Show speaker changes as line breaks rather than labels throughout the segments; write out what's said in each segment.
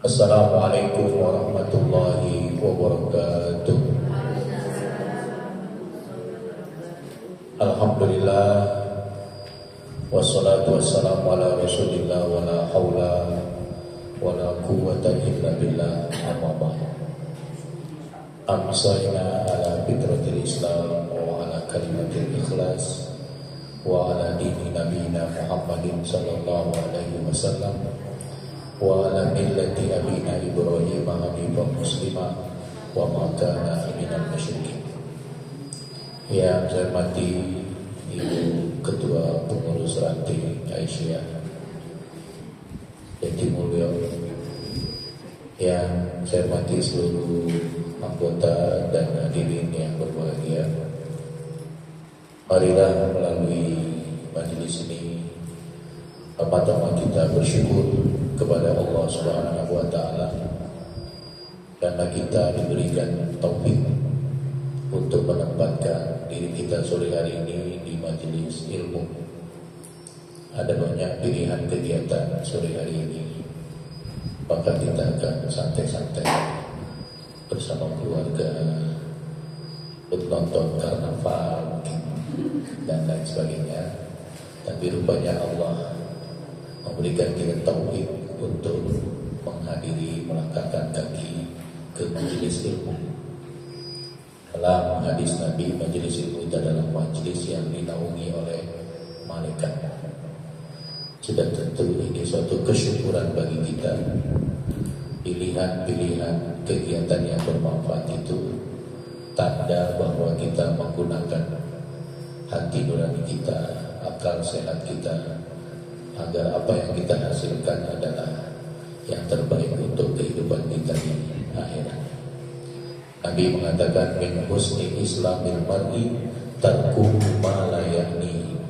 Assalamualaikum warahmatullahi wabarakatuh. Alhamdulillah, wassalatu wassalamu ala rasulillah, wa la hawla wa la quwwata illa billah, amma ba'd. Amsayna ala fitratil Islam wa ala kalimatil ikhlas wa ala dini nabiyina Muhammadin sallallahu alaihi wasallam wa ala millati abina Ibrahim hanifan muslimah wa ma kana minal musyrikin. Yang saya hormati Ibu Ketua Pengurus Ranting Aisyah Yati Mulyo, yang saya hormati seluruh anggota dan hadirin yang berbahagia. Marilah melalui majelis ini pertama kita bersyukur kepada Allah Subhanahu wa taala karena kita diberikan taufik untuk menempatkan diri kita sore hari ini di majelis ilmu. Ada banyak pilihan kegiatan sore hari ini, maka kita akan santai-santai bersama keluarga, menonton karnaval dan lain sebagainya. Tapi rupanya Allah memberikan kita taufik untuk menghadiri, melangkahkan kaki ke majelis ilmu. Dalam hadis Nabi, majelis ilmu itu adalah majelis yang dinaungi oleh malaikat. Sudah tentu ini suatu kesyukuran bagi kita. Pilihan-pilihan kegiatan yang bermanfaat itu tanda bahwa kita menggunakan hati nurani kita, akal sehat kita, agar apa yang kita hasilkan adalah yang terbaik untuk kehidupan kita di akhirat. Nabi mengatakan min husni islamil mar'i tarkuhu ma la ya'ni.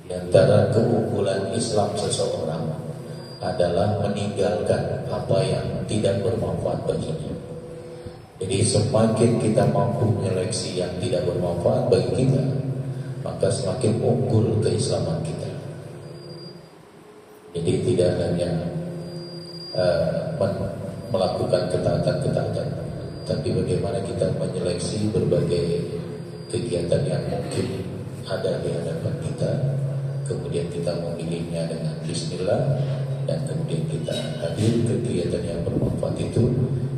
Di antara keunggulan Islam seseorang adalah meninggalkan apa yang tidak bermanfaat baginya. Jadi semakin kita mampu menyeleksi yang tidak bermanfaat bagi kita, maka semakin unggul keislaman kita. Jadi tidak hanya melakukan ketaatan-ketaatan, tapi bagaimana kita menyeleksi berbagai kegiatan yang mungkin ada di hadapan kita, kemudian kita memilihnya dengan bismillah, dan kemudian kita hadir ke kegiatan yang bermanfaat itu.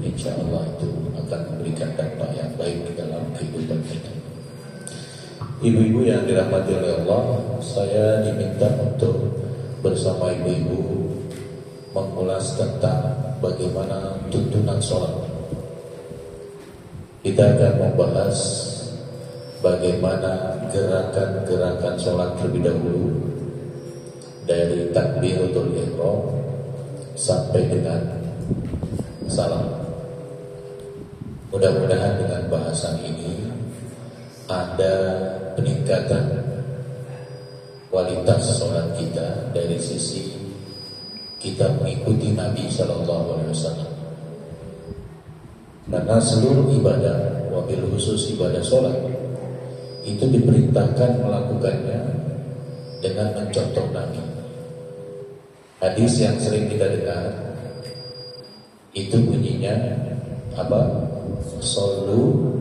Insya Allah itu akan memberikan dampak yang baik di dalam kehidupan kita. Ibu-ibu yang dirahmati oleh Allah, saya diminta untuk bersama ibu-ibu mengulas tentang bagaimana tuntunan sholat. Kita akan membahas bagaimana gerakan-gerakan sholat terlebih dahulu, dari takbiratul ihram sampai dengan salam. Mudah-mudahan dengan bahasan ini ada peningkatan kualitas sholat kita dari sisi kita mengikuti Nabi Sallallahu Alaihi Wasallam. Karena seluruh ibadah, wabil khusus ibadah sholat, itu diperintahkan melakukannya dengan mencontoh Nabi. Hadis yang sering kita dengar itu bunyinya apa? Shollu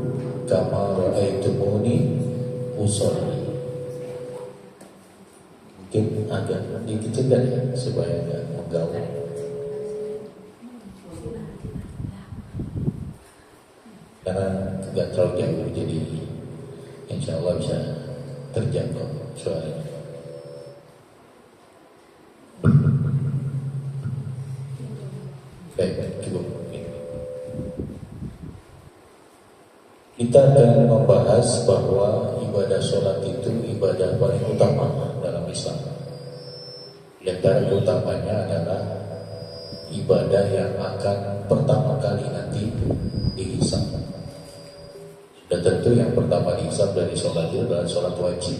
kama ra'aitumuni usolli. Mungkin agak dikecilkan ya supaya tidak menggaul. Karena tidak terlalu jauh, jadi insya Allah bisa terjangkau suaranya. Baik, cukup. Kita akan membahas bahwa ibadah sholat itu ibadah paling utama dalam Islam. Di antara utamanya adalah ibadah yang akan pertama kali nanti dihisab. Dan tentu yang pertama dihisab dari sholat itu adalah sholat wajib.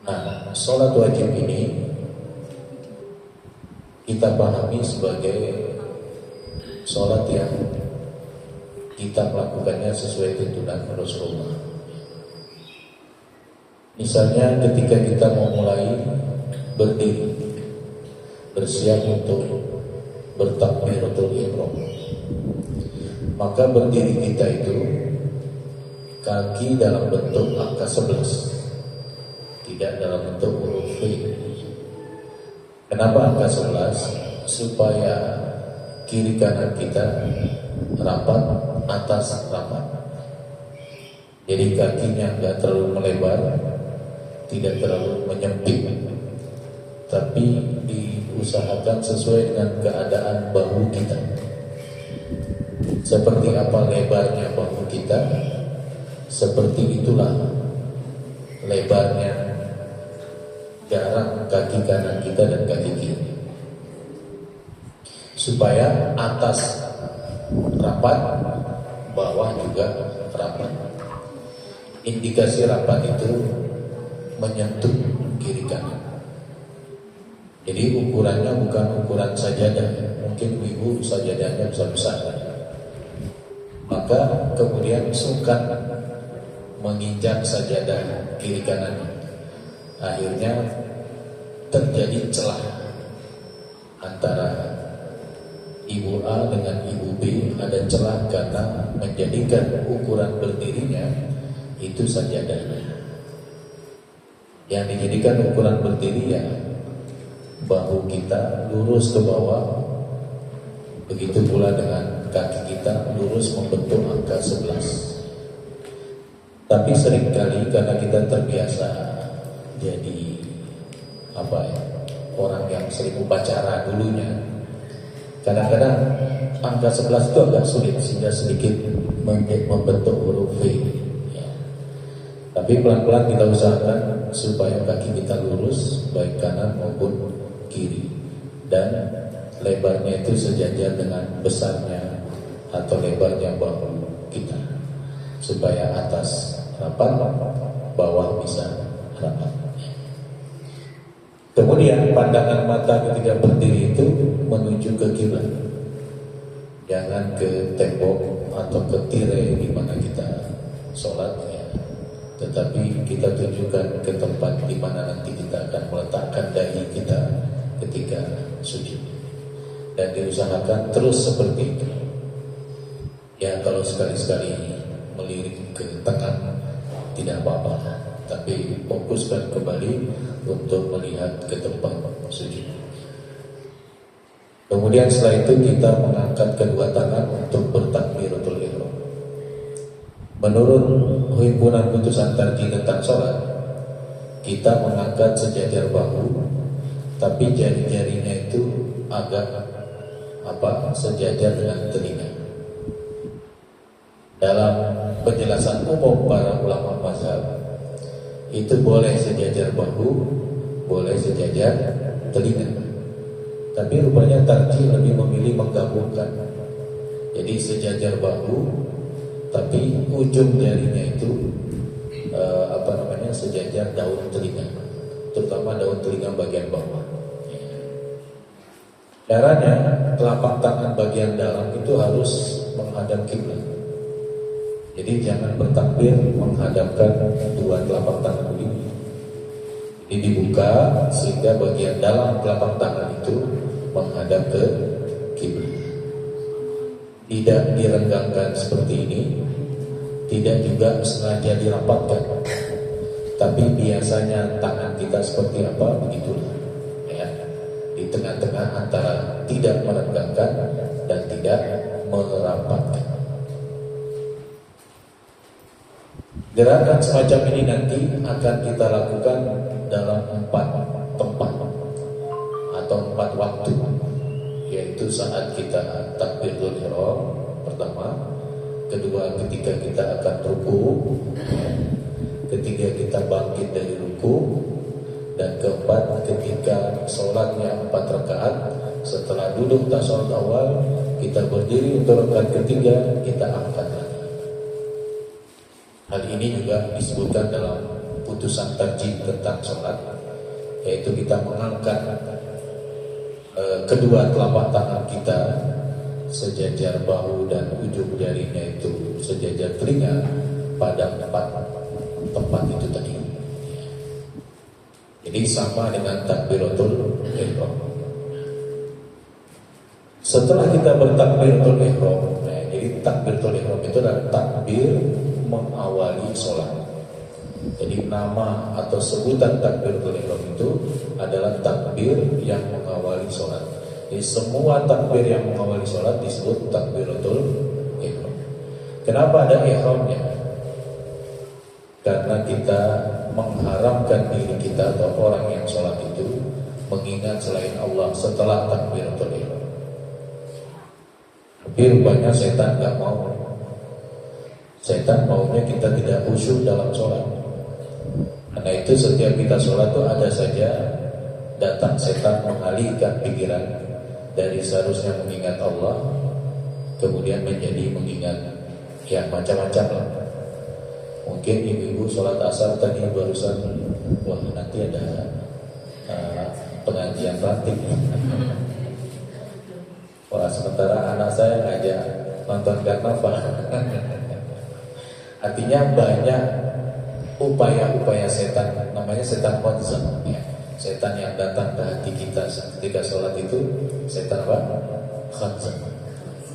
Nah, sholat wajib ini kita pahami sebagai sholat yang kita melakukannya sesuai tuntunan Rasulullah. Misalnya ketika kita mau mulai berdiri bersiap untuk bertakbiratul ihram. Maka berdiri kita itu kaki dalam bentuk angka 11, tidak dalam bentuk huruf V. Kenapa angka 11? Supaya kiri kanan kita rapat, atas rapat. Jadi kakinya enggak terlalu melebar, tidak terlalu menyempit, tapi diusahakan sesuai dengan keadaan bahu kita. Seperti apa lebarnya bahu kita, seperti itulah lebarnya jarak kaki kanan kita dan kaki kiri. Supaya atas rapat, bawah juga rapat. Indikasi rapat itu menyentuh kiri kanan. Jadi ukurannya bukan ukuran sajadah. Mungkin ibu sajadahnya besar-besar, maka kemudian sungkan menginjak sajadah kiri kanannya. Akhirnya terjadi celah antara ibu A dengan ibu B. Ada celah karena menjadikan ukuran berdirinya itu sajadahnya. Yang dijadikan ukuran berdiri ya bahu kita lurus ke bawah, begitu pula dengan kaki kita lurus membentuk angka 11. Tapi seringkali karena kita terbiasa jadi orang yang sering upacara dulunya, kadang-kadang angka 11 itu agak sulit sehingga sedikit membentuk huruf V. Tapi pelan-pelan kita usahakan supaya kaki kita lurus baik kanan maupun kiri, dan lebarnya itu sejajar dengan besarnya atau lebarnya bahu kita, supaya atas rapat, bawah bisa rapat. Kemudian pandangan mata ketika berdiri itu menuju ke kiblat, jangan ke tembok atau ke tirai di mana kita sholat, tetapi kita tunjukkan ke tempat di mana nanti kita akan meletakkan dahi kita ketika sujud. Dan diusahakan terus seperti itu. Ya, kalau sekali-sekali melirik ke tengah tidak apa-apa, tapi fokuskan kembali untuk melihat ke tempat sujud. Kemudian setelah itu kita mengangkat kedua tangan untuk bertakbiratul ihram. Menurut Himpunan Putusan Tarjih tentang sholat, kita mengangkat sejajar bahu, tapi jari-jarinya itu agak sejajar dengan telinga. Dalam penjelasan umum para ulama mazhab, itu boleh sejajar bahu, boleh sejajar telinga. Tapi rupanya Tarjih lebih memilih menggabungkan. Jadi sejajar bahu, tapi ujung jarinya itu sejajar daun telinga, terutama daun telinga bagian bawah. Caranya telapak tangan bagian dalam itu harus menghadap kiblat. Jadi jangan bertakbir menghadapkan dua telapak tangan ini. Ini dibuka sehingga bagian dalam telapak tangan itu menghadap ke kiblat. Tidak direnggangkan seperti ini, tidak juga sengaja dirapatkan, tapi biasanya tangan kita seperti apa, begitulah ya, di tengah-tengah antara tidak merenggangkan dan tidak merapatkan. Gerakan semacam ini nanti akan kita lakukan dalam 4 tempat atau 4 waktu, yaitu saat kita takbiratul ihram pertama, kedua ketika kita akan ruku, ketiga kita bangkit dari ruku, dan keempat ketika sholatnya 4 rakaat. Setelah duduk tasyahud awal, kita berdiri untuk rakaat ketiga, kita angkat lagi. Hal ini juga disebutkan dalam putusan tarjih tentang sholat, yaitu kita mengangkat kedua telapak tangan kita sejajar bahu dan ujung jarinya itu sejajar telinga pada 4 tempat itu tadi. Jadi sama dengan takbiratul ihram. Setelah kita bertakbiratul ihram, nah, jadi takbiratul ihram itu adalah takbir mengawali sholat. Jadi nama atau sebutan takbiratul ihram itu adalah takbir yang mengawali sholat. Jadi semua takbir yang mengawali sholat disebut takbiratul ihram. Kenapa ada ihramnya? Karena kita mengharamkan diri kita atau orang yang sholat itu mengingat selain Allah setelah takbiratul ihram. Tapi rupanya setan gak mau. Setan maunya kita tidak khusyuk dalam sholat. Karena itu setiap kita sholat itu ada saja datang setan mengalihkan pikiran dari seharusnya mengingat Allah kemudian menjadi mengingat ya macam-macam lah. Mungkin ibu-ibu sholat asar tadi barusan, wah nanti ada pengajian ranting. Wah sementara anak saya ngajak nonton karnaval. Artinya banyak upaya-upaya setan, namanya setan konsen ya. Setan yang datang ke hati kita ketika sholat itu setan apa? Konsen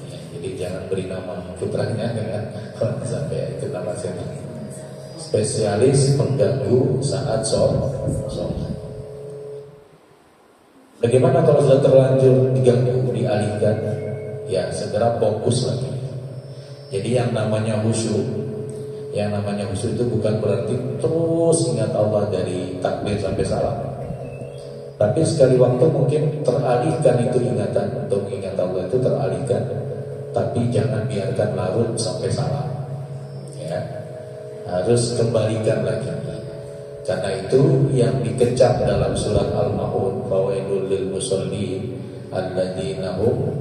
ya, jadi jangan beri nama putranya dengan konsen ya, itu nama setan. Spesialis pengganggu saat sholat. Bagaimana kalau sudah terlanjur diganggu, dialihkan? Ya segera fokus lagi. Jadi yang namanya khusyuk, itu bukan berarti terus ingat Allah dari takbir sampai salam. Tapi sekali waktu mungkin teralihkan itu ingatan untuk mengingat Allah itu teralihkan. Tapi jangan biarkan larut sampai salam. Ya, harus kembalikan lagi. Karena itu yang dikecap dalam surat Al-Maun, fawailul lil musallin alladzina hum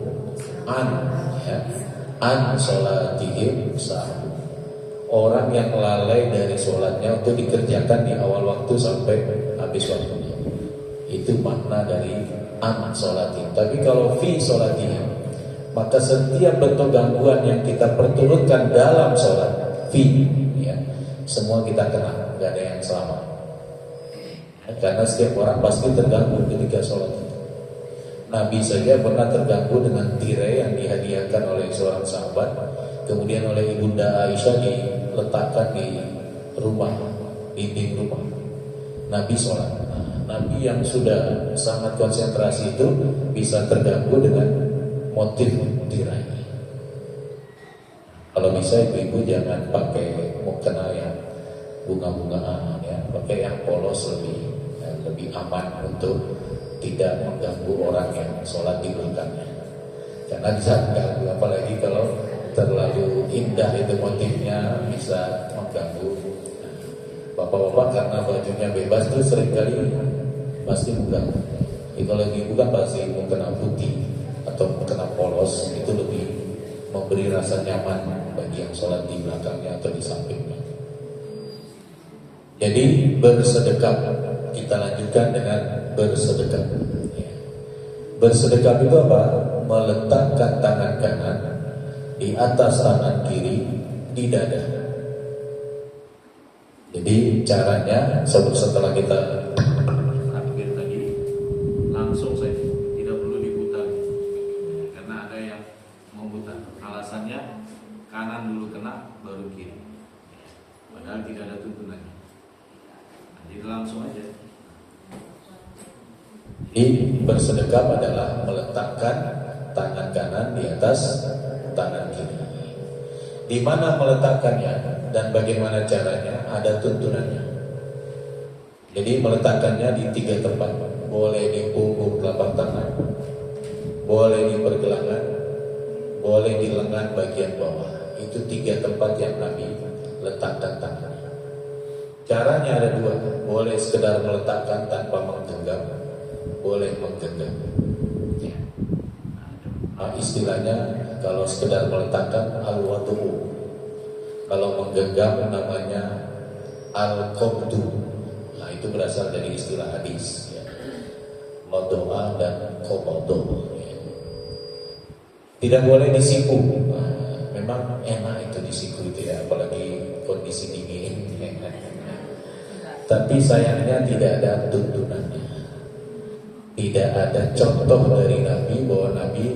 an salatihim sahun. Orang yang lalai dari sholatnya untuk dikerjakan di awal waktu sampai habis waktunya. Itu makna dari an sholatihim. Tapi kalau fi sholatihim, maka setiap bentuk gangguan yang kita perturutkan dalam sholat, fi ya, semua kita kena, gak ada yang selamat. Karena setiap orang pasti terganggu ketika sholat itu. Nabi saja pernah terganggu dengan tirai yang dihadiahkan oleh seorang sahabat, kemudian oleh ibunda Aisyah diletakkan di rumah, dinding rumah. Nabi sholat. Nabi yang sudah sangat konsentrasi itu bisa terganggu dengan motif tirai. Kalau bisa ibu-ibu jangan pakai mukena yang bunga-bungaan ya, pakai yang polos lebih aman untuk tidak mengganggu orang yang sholat di belakangnya. Karena bisa mengganggu, apalagi kalau terlalu indah itu motifnya bisa mengganggu. Bapak-bapak karena bajunya bebas itu seringkali pasti mengganggu. Kalau lagi bukan pasti mukena putih atau mukena polos itu lebih memberi rasa nyaman bagi yang sholat di belakangnya atau di sampingnya. Jadi bersedekah, kita lanjutkan dengan bersedekah. Bersedekah itu apa? Meletakkan tangan kanan di atas tangan kiri di dada. Jadi caranya setelah kita takbir tadi langsung saja, tidak perlu diputar. Karena ada yang memutar. Alasannya kanan dulu kena baru kiri. Padahal tidak ada tuntunannya. Jadi langsung aja. Jadi bersedekah adalah meletakkan tangan kanan di atas tangan kiri. Di mana meletakkannya dan bagaimana caranya ada tuntunannya. Jadi meletakkannya di 3 tempat. Boleh di punggung telapak tangan, boleh di pergelangan, boleh di lengan bagian bawah. Itu 3 tempat yang Nabi letakkan tangan. Caranya ada 2. Boleh sekedar meletakkan tanpa menggenggam, boleh menggenggam ya. Istilahnya kalau sekedar meletakkan al-wadu'u, kalau menggenggam namanya al-qabdu. Nah itu berasal dari istilah hadis ya. Wadu'a dan qabdu ya. Tidak boleh disiku. Memang enak itu disiku itu ya, apalagi kondisi dingin ya. Tapi sayangnya tidak ada tuntunannya. Tidak ada contoh dari Nabi bahwa Nabi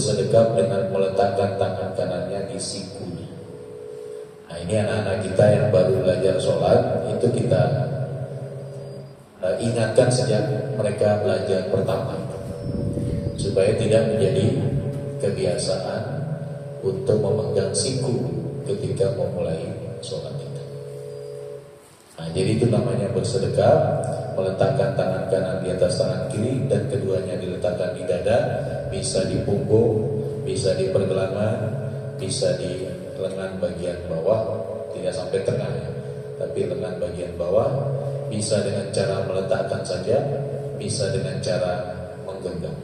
bersedekap dengan meletakkan tangan kanannya di sikunya. Nah, ini anak-anak kita yang baru belajar sholat, itu kita ingatkan sejak mereka belajar pertama, supaya tidak menjadi kebiasaan untuk memegang siku ketika memulai sholat itu. Nah, jadi itu namanya bersedekap, meletakkan tangan kanan di atas tangan kiri dan keduanya diletakkan di dada, bisa di punggung, bisa di pergelangan, bisa di lengan bagian bawah, tidak sampai tengah ya, tapi lengan bagian bawah, bisa dengan cara meletakkan saja, bisa dengan cara menggenggam.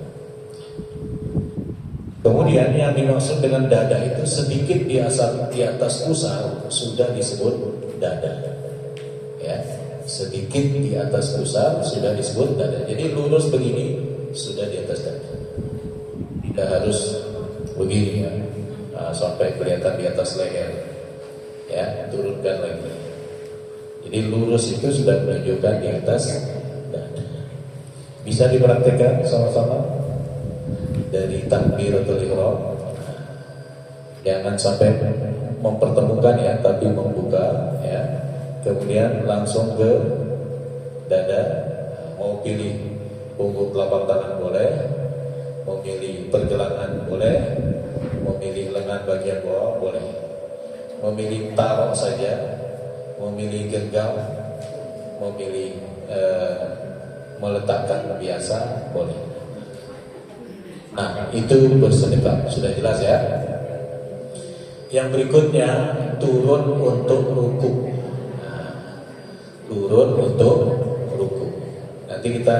Kemudian yang dimaksud dengan dada itu sedikit di atas pusar sudah disebut dada. Ya, sedikit di atas pusar sudah disebut dada. Jadi lurus begini sudah di atas dada. Tidak harus begini ya, sampai kelihatan di atas leher. Ya, turunkan lagi. Jadi lurus itu sudah menunjukkan di atas dada. Bisa dipraktikkan sama-sama dari takbiratul ihram. Jangan sampai mempertemukan ya, tapi membuka ya. Kemudian langsung ke dada. Mau pilih punggung telapak tangan boleh, mau pilih pergelangan boleh, mau pilih lengan bagian bawah boleh, mau pilih taruh saja, mau pilih genggam, mau pilih meletakkan biasa boleh. Nah, itu bersedekap, sudah jelas ya. Yang berikutnya turun untuk ruku. Turun untuk ruku. Nanti kita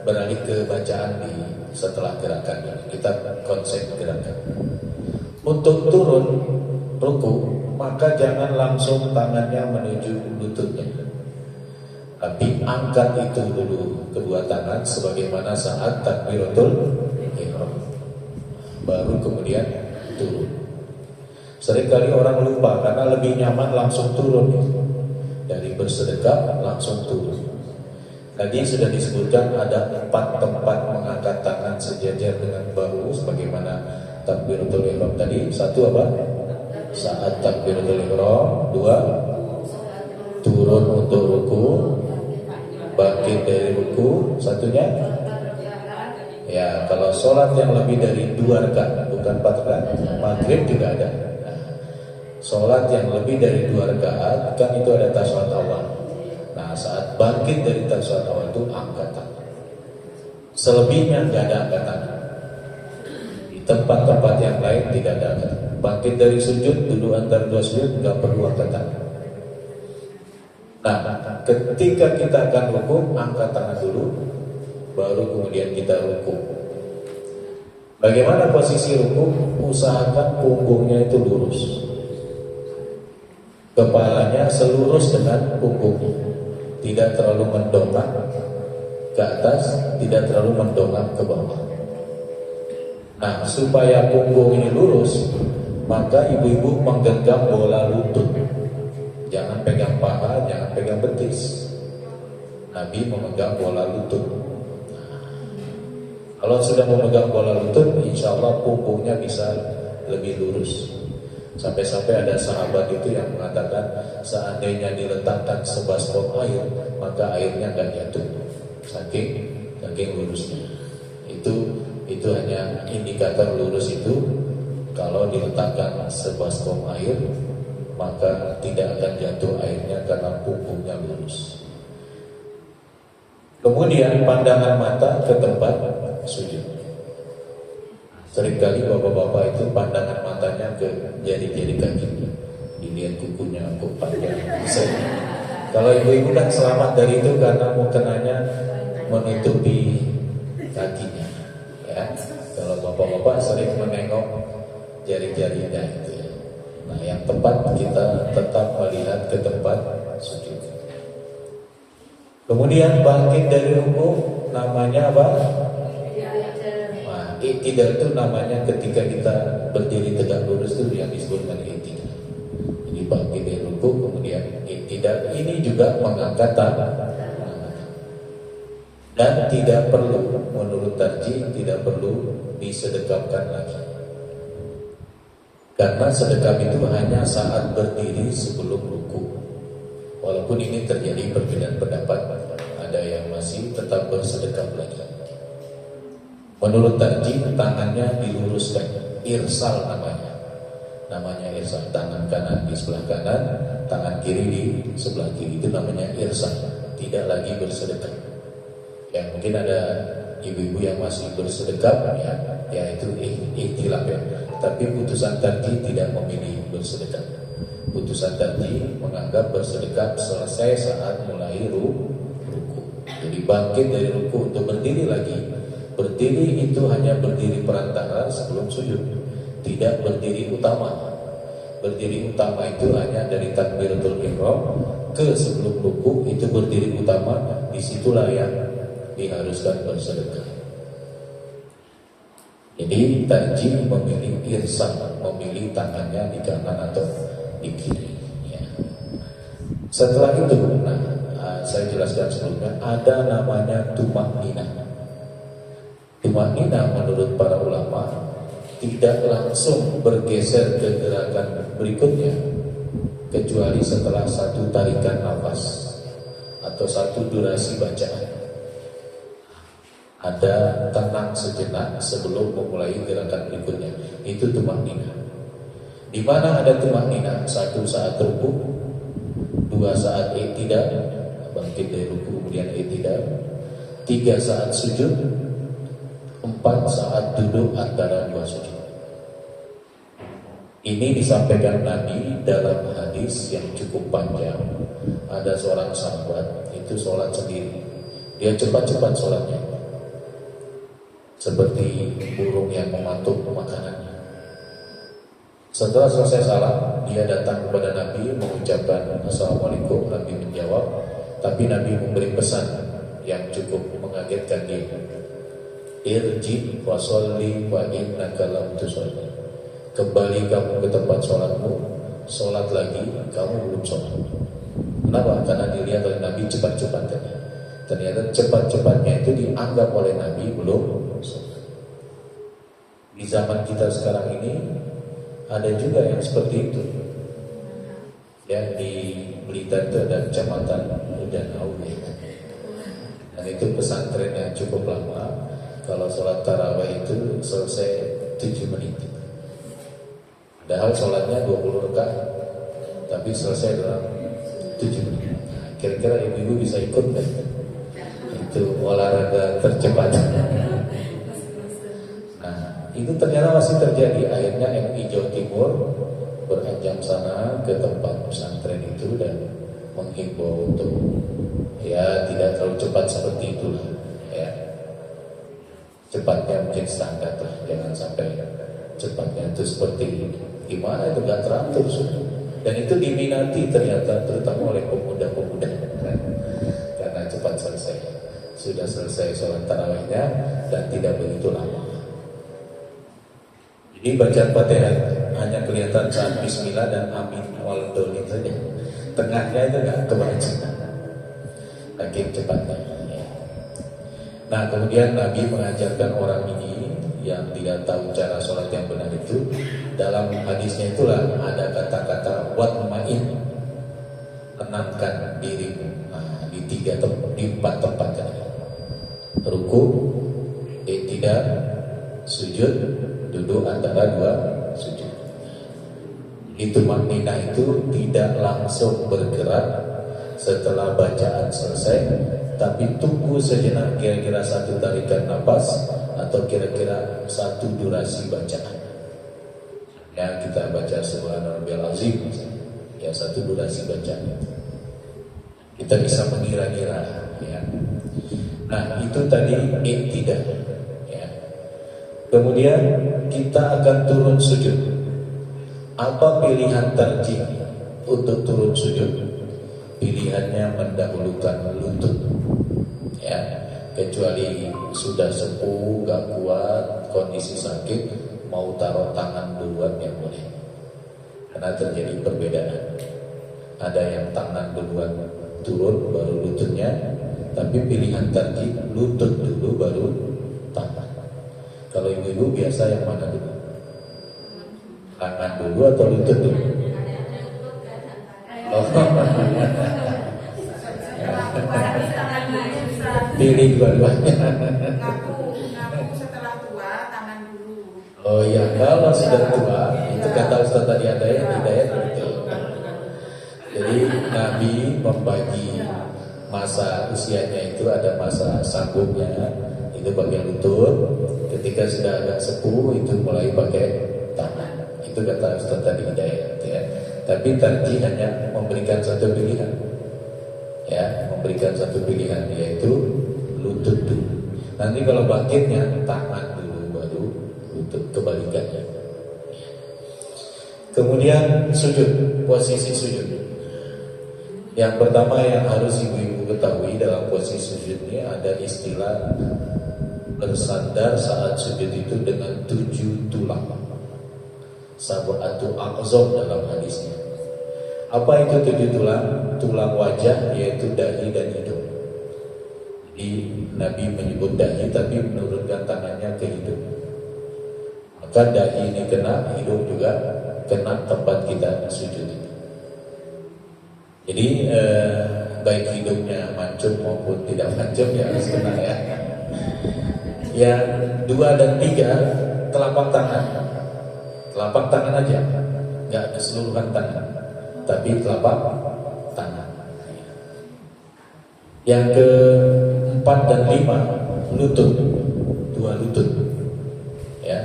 beralih ke bacaan di setelah gerakan ini. Kita konsep gerakan. Untuk turun ruku, maka jangan langsung tangannya menuju lututnya, tapi angkat itu dulu kedua tangan sebagaimana saat takbiratul ihram, baru kemudian turun. Seringkali orang lupa karena lebih nyaman langsung turun. Dari bersedekap langsung turun. Tadi sudah disebutkan ada 4 tempat mengangkat tangan sejajar dengan bahu sebagaimana takbiratul ihram tadi. 1 apa? Saat takbiratul ihram. 2 turun untuk ruku, bangkit dari ruku. Satunya ya, kalau sholat yang lebih dari 2 rakaat, bukan 4 rakaat, maghrib juga ada. Sholat yang lebih dari 2 rakaat kan itu ada tasyahud awal. Nah, saat bangkit dari tasyahud awal itu angkat tangan. Selebihnya tidak ada angkatan. Di tempat-tempat yang lain tidak ada angkatan. Bangkit dari sujud, duduk antara 2 sujud, tidak perlu angkatan. Nah, ketika kita akan ruku, angkat tangan dulu, baru kemudian kita ruku. Bagaimana posisi ruku? Usahakan punggungnya itu lurus, kepalanya selurus dengan punggungnya, tidak terlalu mendongak ke atas, tidak terlalu mendongak ke bawah. Nah, supaya punggung ini lurus, maka ibu-ibu menggenggam bola lutut. Jangan pegang paha, jangan pegang betis. Nabi memegang bola lutut. Kalau sudah memegang bola lutut, insya Allah punggungnya bisa lebih lurus. Sampai-sampai ada sahabat itu yang mengatakan seandainya diletakkan sebaskom air, maka airnya akan jatuh. Saking lurusnya. Itu hanya indikator lurus itu. Kalau diletakkan sebaskom air, maka tidak akan jatuh airnya karena punggungnya lurus. Kemudian pandangan mata ke tempat sujud. Seringkali bapak-bapak itu pandangan matanya ke jari-jari kakinya, dilihat kukunya kok panjang. Kalau ibu-ibu kan selamat dari itu karena mukenanya menutupi kakinya. Ya, kalau bapak-bapak sering menengok jari-jarinya itu ya. Nah, yang tepat kita tetap melihat ke tempat sujud. Kemudian bangkit dari ruku, namanya apa? Iktidal itu namanya ketika kita berdiri tegak lurus itu yang disebutkan iktidal. Jadi bangkit dari ruku, kemudian iktidal. Ini juga mengangkat tangan. Dan tidak perlu, menurut tarjih, tidak perlu di disedekapkan lagi. Karena sedekap itu hanya saat berdiri sebelum ruku. Walaupun ini terjadi perbedaan pendapat, ada yang masih tetap bersedekap lagi. Menurut Tarji, tangannya diluruskan, irsal namanya irsal. Tangan kanan di sebelah kanan, tangan kiri di sebelah kiri, itu namanya irsal. Tidak lagi bersedekap. Yang mungkin ada ibu-ibu yang masih bersedekap, ya itu ikhtilaf ya. Tapi putusan Tarji tidak memilih bersedekap. Putusan Tarji menganggap bersedekap selesai saat mulai ruku. Jadi bangkit dari ruku untuk berdiri lagi. Berdiri itu hanya berdiri perantara sebelum sujud, tidak berdiri utama. Berdiri utama itu hanya dari takbiratul ihram ke sebelum ruku, itu berdiri utama. Disitulah yang diharuskan bersedekah. Jadi Tarji memilih irsal, memilih tangannya di kanan atau di kiri. Ya. Setelah itu, saya jelaskan sebelumnya, ada namanya tumak nina. Tumak nina menurut para ulama tidak langsung bergeser ke gerakan berikutnya, kecuali setelah satu tarikan nafas atau satu durasi bacaan. Ada tenang sejenak sebelum memulai gerakan berikutnya. Itu tumaknina. Di mana ada tumaknina? Satu saat ruku, dua saat i'tidal, bangkit dari ruku kemudian i'tidal, tiga saat sujud, empat saat duduk antara dua sujud. Ini disampaikan Nabi dalam hadis yang cukup panjang. Ada seorang sahabat itu sholat sendiri. Dia cepat-cepat sholatnya, seperti burung yang mematuk makanannya. Setelah selesai salat, dia datang kepada Nabi mengucapkan Assalamualaikum. Nabi menjawab, tapi Nabi memberi pesan yang cukup mengagetkan dia. Irji wa sholli wa innaka lam tusolli. Kembali kamu ke tempat sholatmu, sholat lagi, kamu belum sholat. Kenapa? Karena dilihat oleh Nabi cepat-cepat tadi. Ternyata cepat-cepatnya itu dianggap oleh Nabi belum. Di zaman kita sekarang ini ada juga yang seperti itu. Ya, di Blitar itu ada kecamatan Danau ya. Dan itu pesantren yang cukup lama. Kalau sholat tarawih itu selesai 7 menit. Padahal sholatnya 20 rakaat, tapi selesai dalam 7 menit. Kira-kira ibu-ibu bisa ikut kan? Itu olahraga tercepat. Itu ternyata masih terjadi. Akhirnya MI Jawa Timur beranjak sana ke tempat pesantren itu dan menghimbau untuk tidak terlalu cepat seperti itulah. Ya, cepatnya mungkin standar lah, jangan sampai cepatnya itu seperti gimana itu gak teratur sudah. Dan itu diminati ternyata terutama oleh pemuda-pemuda karena cepat selesai. Sudah selesai sholat tarawihnya dan tidak begitu lama. Jadi bacaan Fatihah hanya kelihatan saat Bismillah dan Amin Waldon itu saja. Tengahnya itu nggak kebaca, lagi cepatnya. Nah, kemudian Nabi mengajarkan orang ini yang tidak tahu cara sholat yang benar itu. Dalam hadisnya itulah ada kata-kata watma'in, tenangkan dirimu. Nah, di 4 tempat tadi. Ruku, i'tidal, sujud, duduk antara 2 sujud. Itu maknina itu tidak langsung bergerak setelah bacaan selesai, tapi tunggu sejenak, kira-kira 1 tarikan nafas atau kira-kira 1 durasi bacaan. Ya, kita baca Subhanarabbiyal azim, ya 1 durasi bacaan itu. Kita bisa mengira-ngira ya. Nah, itu tadi i'tidal ya. Kemudian kita akan turun sujud. Apa pilihan tarjih untuk turun sujud? Pilihannya mendahulukan lutut ya. Kecuali sudah sepuh, gak kuat, kondisi sakit, mau taruh tangan duluan yang boleh. Karena terjadi perbedaan. Ada yang tangan duluan turun baru lututnya, tapi pilihan tarjih lutut dulu baru tangan. Kalau ibu-ibu biasa yang mana dulu? Tangan dulu atau lutut dulu? Oh. Pilih dua-duanya.
Ngaku setelah tua tangan dulu.
Oh iya, kalau sudah tua, itu kata Ustaz tadi ada yang hidayah betul. Jadi Nabi membagi masa usianya itu ada masa sanggupnya, itu bagian lutut. Ketika sudah agak sepuh itu mulai pakai tangan. Itu kata Ustaz tadi hidayah ya. Tapi tadi hanya memberikan satu pilihan. Ya, memberikan satu pilihan yaitu lutut dulu. Nanti kalau bangkitnya tangan dulu baru lutut, kebalikannya. Kemudian sujud, posisi sujud. Yang pertama yang harus ibu-ibu ketahui dalam posisi sujud ini ada istilah bersandar saat sujud itu dengan 7 tulang. Sab'atu aqzam dalam hadisnya. Apa itu 7 tulang? Tulang wajah yaitu dahi dan hidung. Jadi Nabi menyebut dahi tapi menurunkan tangannya ke hidung. Maka dahi ini kena, hidung juga kena tempat kita sujud itu. Jadi baik hidungnya mancung maupun tidak mancung ya harus kena ya. Yang 2 dan 3 telapak tangan. Telapak tangan aja, nggak keseluruhan tangan, tapi telapak tangan. Yang ke-4 dan 5 lutut, 2 lutut, ya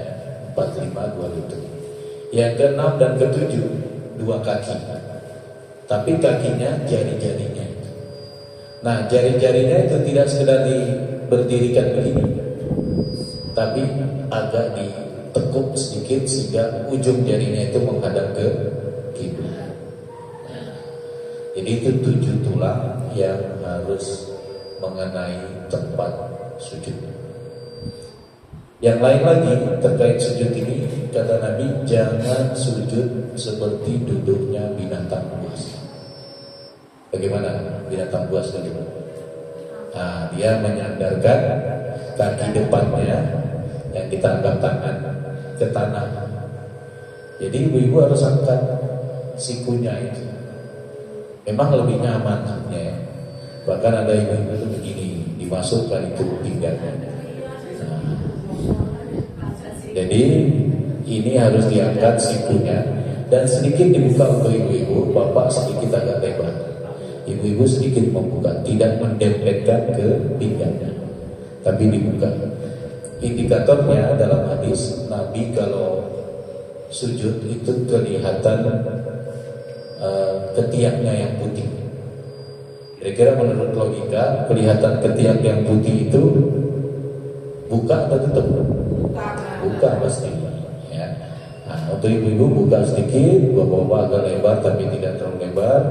4, 5, 2 lutut. Yang ke-6 dan ke-7 2 kaki, tapi kakinya jari-jarinya. Nah jari-jarinya itu tidak sekedar berdirikan begini, tapi agak ditekuk sedikit sehingga ujung jarinya itu menghadap ke kiblat. Jadi itu 7 tulang yang harus mengenai tempat sujud. Yang lain lagi terkait sujud ini, kata Nabi, jangan sujud seperti duduknya binatang buas. Bagaimana binatang buas bagaimana? Nah, dia menyandarkan kaki depannya yang kita anggap tangan ke tanah. Jadi ibu-ibu harus angkat sikunya itu. Memang lebih nyaman ya. Bahkan ada ibu-ibu itu begini, dimasukkan itu pinggangnya. Nah, jadi ini harus diangkat sikunya dan sedikit dibuka untuk ibu-ibu, bapak sedikit agak lebar. Ibu-ibu sedikit membuka, tidak mendempetkan ke pinggangnya, tapi dibuka. Indikatornya dalam hadis Nabi kalau sujud itu kelihatan ketiaknya yang putih. Kira-kira menurut logika kelihatan ketiak yang putih itu buka atau tutup? Buka pasti. Ya. Nah, untuk ibu-ibu buka sedikit, bapak-bapak agak lebar tapi tidak terlalu lebar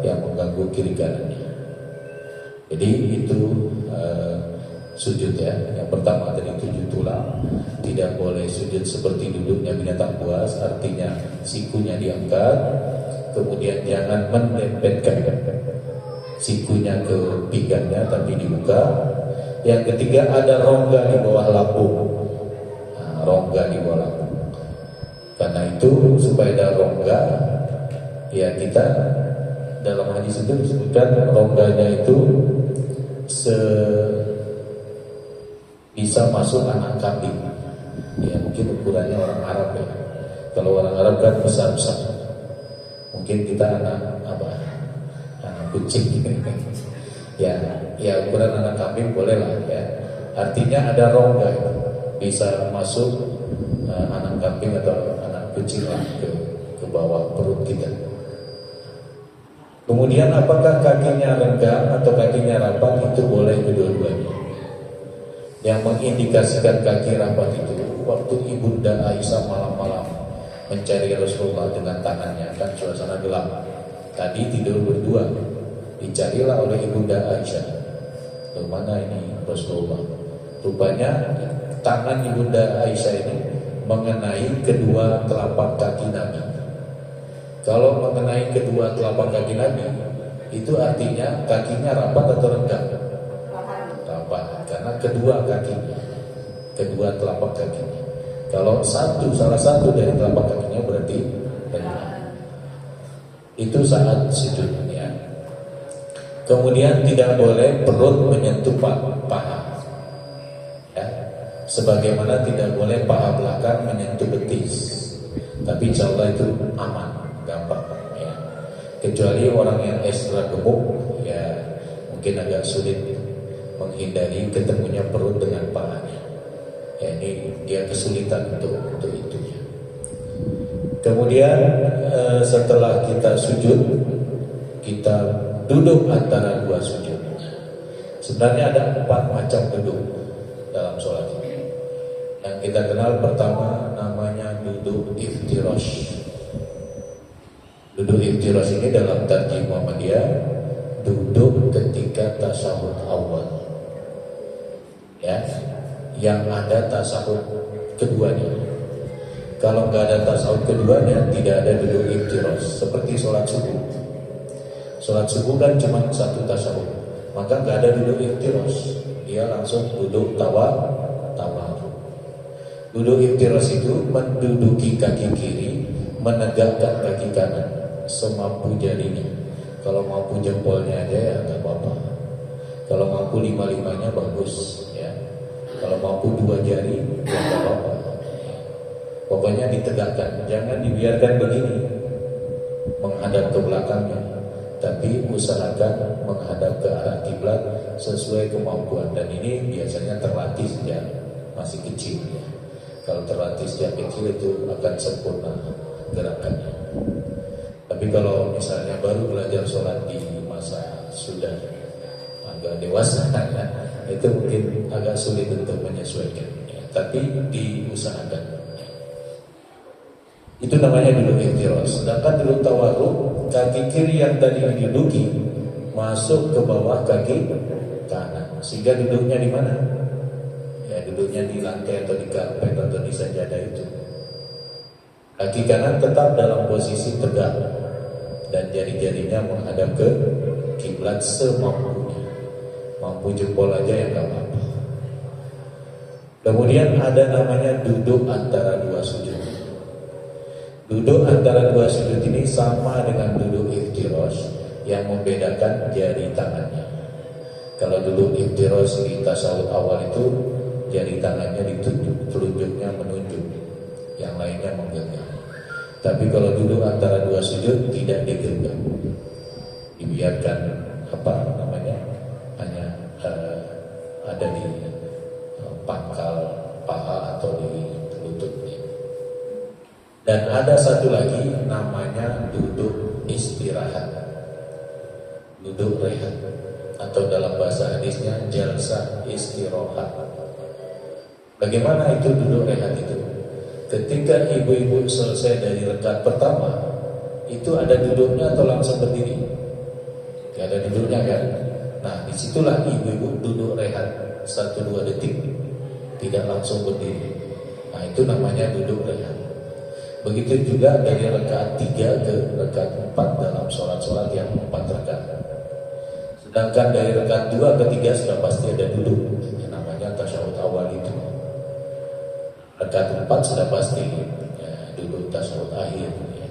yang mengganggu kiri kanannya. Jadi itu sujud ya. Yang pertama dari 7 tulang, tidak boleh sujud seperti duduknya binatang buas, artinya sikunya diangkat, kemudian jangan mendempetkan sikunya ke pinggangnya tapi dibuka. Yang ketiga ada rongga di bawah lambung. Nah, rongga di bawah lambung. Karena itu supaya ada rongga, ya kita dalam hadis itu disebutkan rongganya itu bisa masuk anak kambing. Ya mungkin ukurannya orang Arab ya. Kalau orang Arab kan besar-besar. Mungkin kita anak apa? Anak kucing. Ya ukuran anak kambing boleh lah ya. Artinya ada rongga itu. Bisa masuk anak kambing atau anak kucing lah ke bawah perut kita. Kemudian apakah kakinya renggang atau kakinya rapat? Itu boleh kedua-duanya. Yang mengindikasikan kaki rapat itu waktu Ibunda Aisyah malam-malam mencari Rasulullah dengan tangannya, kan suasana gelap. Tadi tidur berdua, dicarilah oleh Ibunda Aisyah. Kemana ini Rasulullah? Rupanya tangan Ibunda Aisyah ini mengenai kedua telapak kaki Nabi. Kalau mengenai kedua telapak kaki Nabi, itu artinya kakinya rapat atau renggang? Rapat, karena kedua kakinya. kedua telapak kakinya. Kalau salah satu dari telapak kakinya berarti benar. Itu saat sujud ya. Kemudian tidak boleh perut menyentuh paha. Ya. Sebagaimana tidak boleh paha belakang menyentuh betis. Tapi insya Allah itu aman, gampang ya. Kecuali orang yang ekstra gemuk ya mungkin agak sulit menghindari ketemunya perut dengan pahanya. Ya, ini dia kesulitan untuk itu ya. Kemudian setelah kita sujud, kita duduk antara dua sujud. Sebenarnya ada 4 macam duduk dalam sholat ini. Yang kita kenal pertama namanya duduk iftirash. Duduk iftirash ini dalam tarjih Muhammadiyah duduk ketika tasyahud awal. Ya, yang ada tasyahud keduanya. Kalau nggak ada tasyahud keduanya, tidak ada duduk iftirash. Seperti sholat subuh. Sholat subuh kan cuma 1 tasyahud, maka nggak ada duduk iftirash. Dia langsung duduk tawa. Duduk iftirash itu menduduki kaki kiri, menegakkan kaki kanan semampu jarinya. Kalau mampu jempolnya aja ya nggak apa-apa. Kalau mampu 5-5-nya bagus ya. Kalau mampu 2 jari ya nggak apa-apa. Pokoknya ditegakkan, jangan dibiarkan begini menghadap ke belakangnya, tapi usahakan menghadap ke arah kiblat sesuai kemampuan. Dan ini biasanya terlatih sejak masih kecil ya. Kalau terlatih sejak kecil itu akan sempurna gerakannya. Tapi kalau misalnya baru belajar sholat di masa sudah agak dewasa ya, itu mungkin agak sulit untuk menyesuaikan ya. Tapi diusahakan. Itu namanya duduk iftirash. Sedangkan duduk tawarruk, kaki kiri yang tadi diduduki masuk ke bawah kaki kanan. Sehingga duduknya di mana? Ya duduknya di lantai atau di karpet atau di sajadah itu. Kaki kanan tetap dalam posisi tegak dan jari-jarinya menghadap ke kiblat semampunya. Mampu jempol aja yang gak apa-apa. Kemudian ada namanya duduk antara 2 sujud. Duduk antara 2 sujud ini sama dengan duduk iftirash, yang membedakan jari tangannya. Kalau duduk iftirash di tasyahud awal itu jari tangannya ditunjuk, telunjuknya menunjuk, yang lainnya menggenggam. Tapi kalau duduk antara 2 sujud tidak digenggam, dibiarkan hanya ada di pangkal paha atau di lutut. Dan ada satu lagi namanya duduk istirahat, duduk rehat, atau dalam bahasa hadisnya jalsah istirahat. Bagaimana itu duduk rehat itu? Ketika ibu-ibu selesai dari rakaat pertama, itu ada duduknya atau langsung berdiri? Tidak ada duduknya kan? Nah disitulah ibu-ibu duduk rehat 1-2 detik, tidak langsung berdiri. Nah itu namanya duduk rehat. Begitu juga dari rakaat 3 ke rakaat 4 dalam sholat-sholat yang 4 rakaat. Sedangkan dari rakaat 2 ke 3 sudah pasti ada duduk, yang namanya tasyahud awal itu. Rakaat 4 sudah pasti ya, duduk tasyahud akhir ya.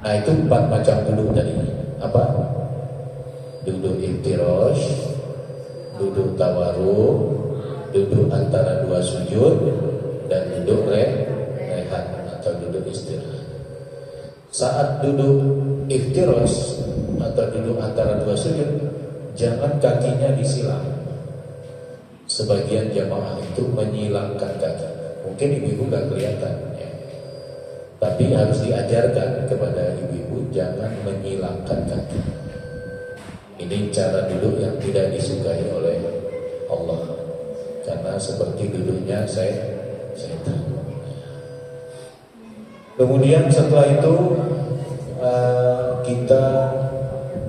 Nah itu 4 macam duduk tadi. Apa? Duduk iftirash, duduk tawarruk, duduk antara 2 sujud, dan duduk rehat atau duduk istirahat. Saat duduk iftirash atau duduk antara 2 sujud, jangan kakinya disilang. Sebagian jamaah itu menyilangkan kaki. Mungkin ibu-ibu gak kelihatan ya. Tapi harus diajarkan kepada ibu-ibu jangan menyilangkan kaki. Ini cara duduk yang tidak disukai oleh Allah, karena seperti duduknya saya tahu. Kemudian setelah itu kita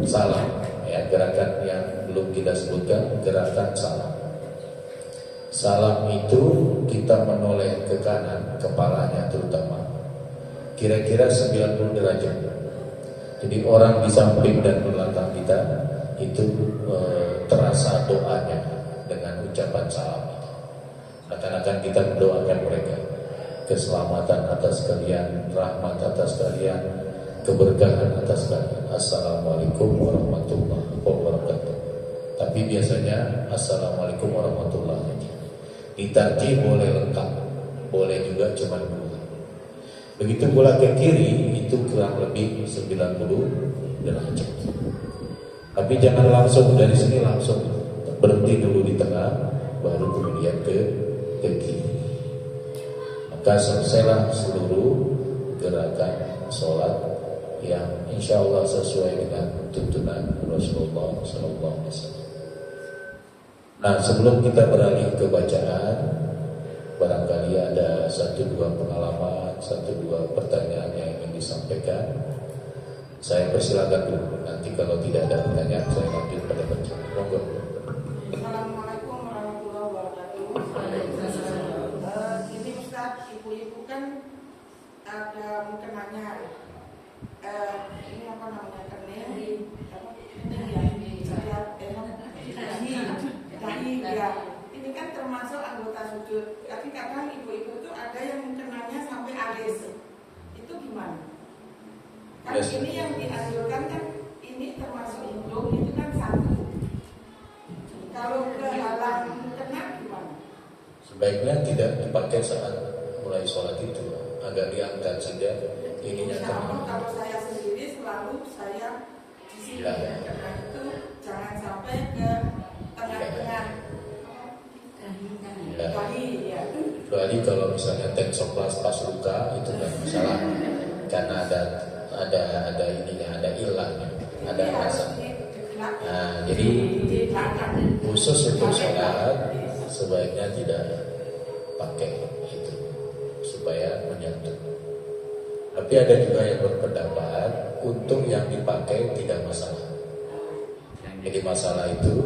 salam ya, gerakan yang belum kita sebutkan, gerakan salam. Salam itu kita menoleh ke kanan, kepalanya terutama, kira-kira 90 derajat. Jadi orang di samping dan belakang kita itu terasa doanya dengan ucapan salam itu. Akan kita mendoakan mereka keselamatan atas kalian, rahmat atas kalian, keberkahan atas kalian. Assalamualaikum warahmatullahi wabarakatuh. Tapi biasanya Assalamualaikum warahmatullahi wabarakatuh. Ditarjih boleh lengkap, boleh juga cuma 2. Begitu pula ke kiri itu kurang lebih 90 derajat. Tapi jangan langsung dari sini langsung berhenti dulu di tengah, baru kemudian ke kiri. Maka selesailah seluruh gerakan sholat yang insya Allah sesuai dengan tuntunan Rasulullah SAW. Nah, sebelum kita beralih ke bacaan, barangkali ada 1-2 pengalaman, 1-2 pertanyaan yang ingin disampaikan. Saya persilakan dulu. Nanti kalau tidak ada pertanyaan, saya lanjut pada bacaan. Monggo.
Assalamualaikum warahmatullahi wabarakatuh. Ini Ustaz, ibu-ibu kan ada mukenanya. Ini apa namanya? Kening. Dahi ya. Ini kan termasuk anggota sujud. Tapi kadang ibu-ibu itu ada yang mukenanya sampai alis. Itu gimana? Kan ini yang dianjurkan kan ini termasuk hidung, itu kan satu. Kalau kehalang kena gimana?
Sebaiknya tidak dipakai saat mulai sholat itu, agak diangkat saja ininya kena.
Kalau saya sendiri selalu saya di sini ya. Karena itu jangan sampai ke tengah-tengah dahi ya.
Kecuali kalau misalnya teksoplas pas luka itu nggak masalah, karena ada ininya, ada ilahnya, ada rasa. Nah, jadi khusus untuk sholat sebaiknya tidak pakai itu supaya menyatu. Tapi ada juga yang berpendapat untuk yang dipakai tidak masalah. Jadi masalah itu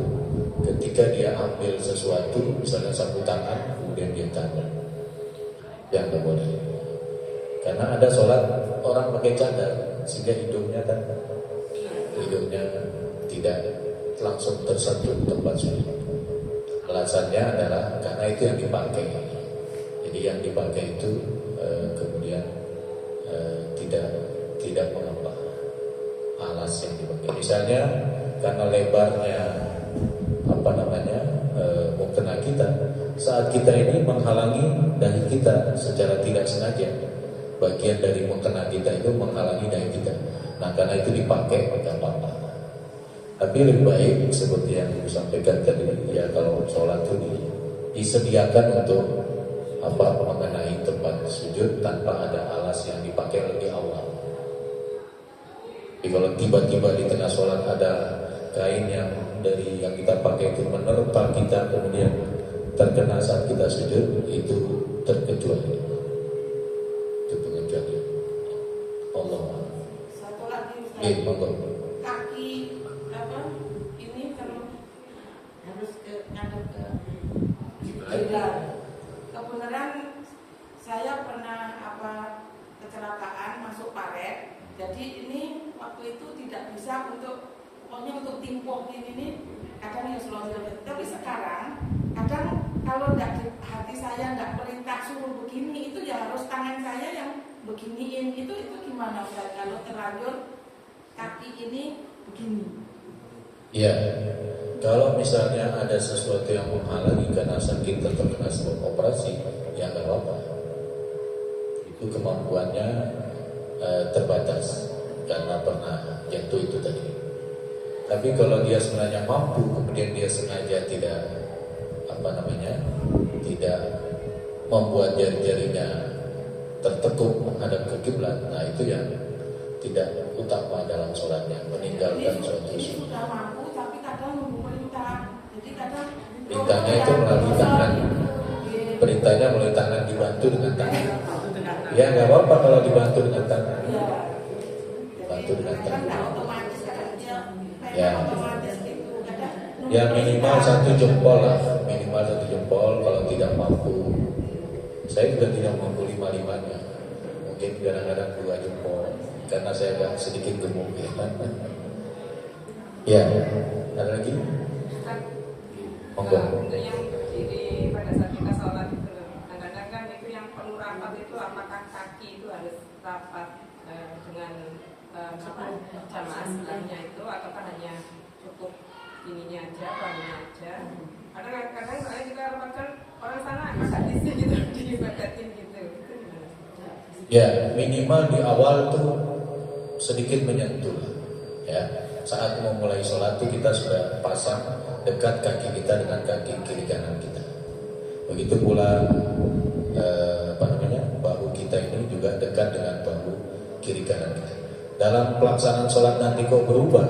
ketika dia ambil sesuatu, misalnya sapu tangan, kemudian dia taruh, yang tidak boleh. Karena ada sholat orang pakai cadar sehingga hidungnya tidak langsung tersentuh tempat sujud. Alasannya adalah karena itu yang dipakai. Jadi yang dipakai itu kemudian tidak mengapa alas yang dipakai. Misalnya karena lebarnya mukena kita, saat kita ini menghalangi dahi kita secara tidak sengaja, bagian dari mukena kita itu menghalangi dahi kita. Nah, karena itu dipakai maka apa-apa. Tapi lebih baik seperti yang disampaikan tadi, ya kalau sholat itu disediakan untuk mengenai tempat sujud tanpa ada alas yang dipakai lebih awal. Jadi kalau tiba-tiba di tengah sholat ada kain yang kita pakai itu menerpa kita kemudian terkena saat kita sujud, itu terkecuali. Itu pengecualian. Allah.
Satu lagi Ustaz.
Monggo.
Kaki ini kalau harus ngadep ke kiblat. Kebenaran saya pernah kecelakaan masuk paret. Jadi ini waktu itu tidak bisa untuk timpo ini kadang ya selonjor. Tapi sekarang kadang kalau hati saya tidak perintah suruh begini, itu ya harus tangan saya yang beginiin. Itu gimana Ustaz kalau terlanjur kaki ini begini?
Ya, kalau misalnya ada sesuatu yang menghalangi karena sakit atau karena sebab operasi, ya nggak apa-apa. Itu kemampuannya terbatas karena pernah jatuh itu tadi. Tapi kalau dia sebenarnya mampu, kemudian dia sengaja tidak membuat jari-jarinya tertekuk menghadap ke kiblat, nah itu yang tidak utama dalam sholatnya, meninggalkan suatu sunnah.
Sudah mampu, tapi kadang nunggu perintah. Jadi kadang
perintahnya itu melalui tangan. Perintahnya melalui tangan, dibantu dengan tangan. Ya nggak apa-apa kalau dibantu dengan tangan. Bantu dengan tangan. Ya minimal 1 jempol lah, minimal 1 jempol. Kalau tidak mampu, saya juga tidak mampu 5-5-nya. Mungkin kadang-kadang 2 jempol, karena saya agak sedikit gemuk ya. Ya, ada lagi? Monggo.
Untuk yang berdiri pada saat kita sholat
perlu rapat itu apakah kaki itu harus rapat dengan jamaah sebelahnya itu, ataukah hanya cukup ininya aja, bahunya aja? Karena kadang-kadang saya juga rapatkan orang sana agak isi gitu, diibadatin gitu.
Ya, minimal di awal tuh sedikit menyentuh. Ya, saat mau mulai sholat tuh kita sudah pasang dekat kaki kita dengan kaki kiri kanan kita. Begitu pula bahu kita ini juga dekat dengan bahu kiri kanan kita. Dalam pelaksanaan sholat nanti kok berubah,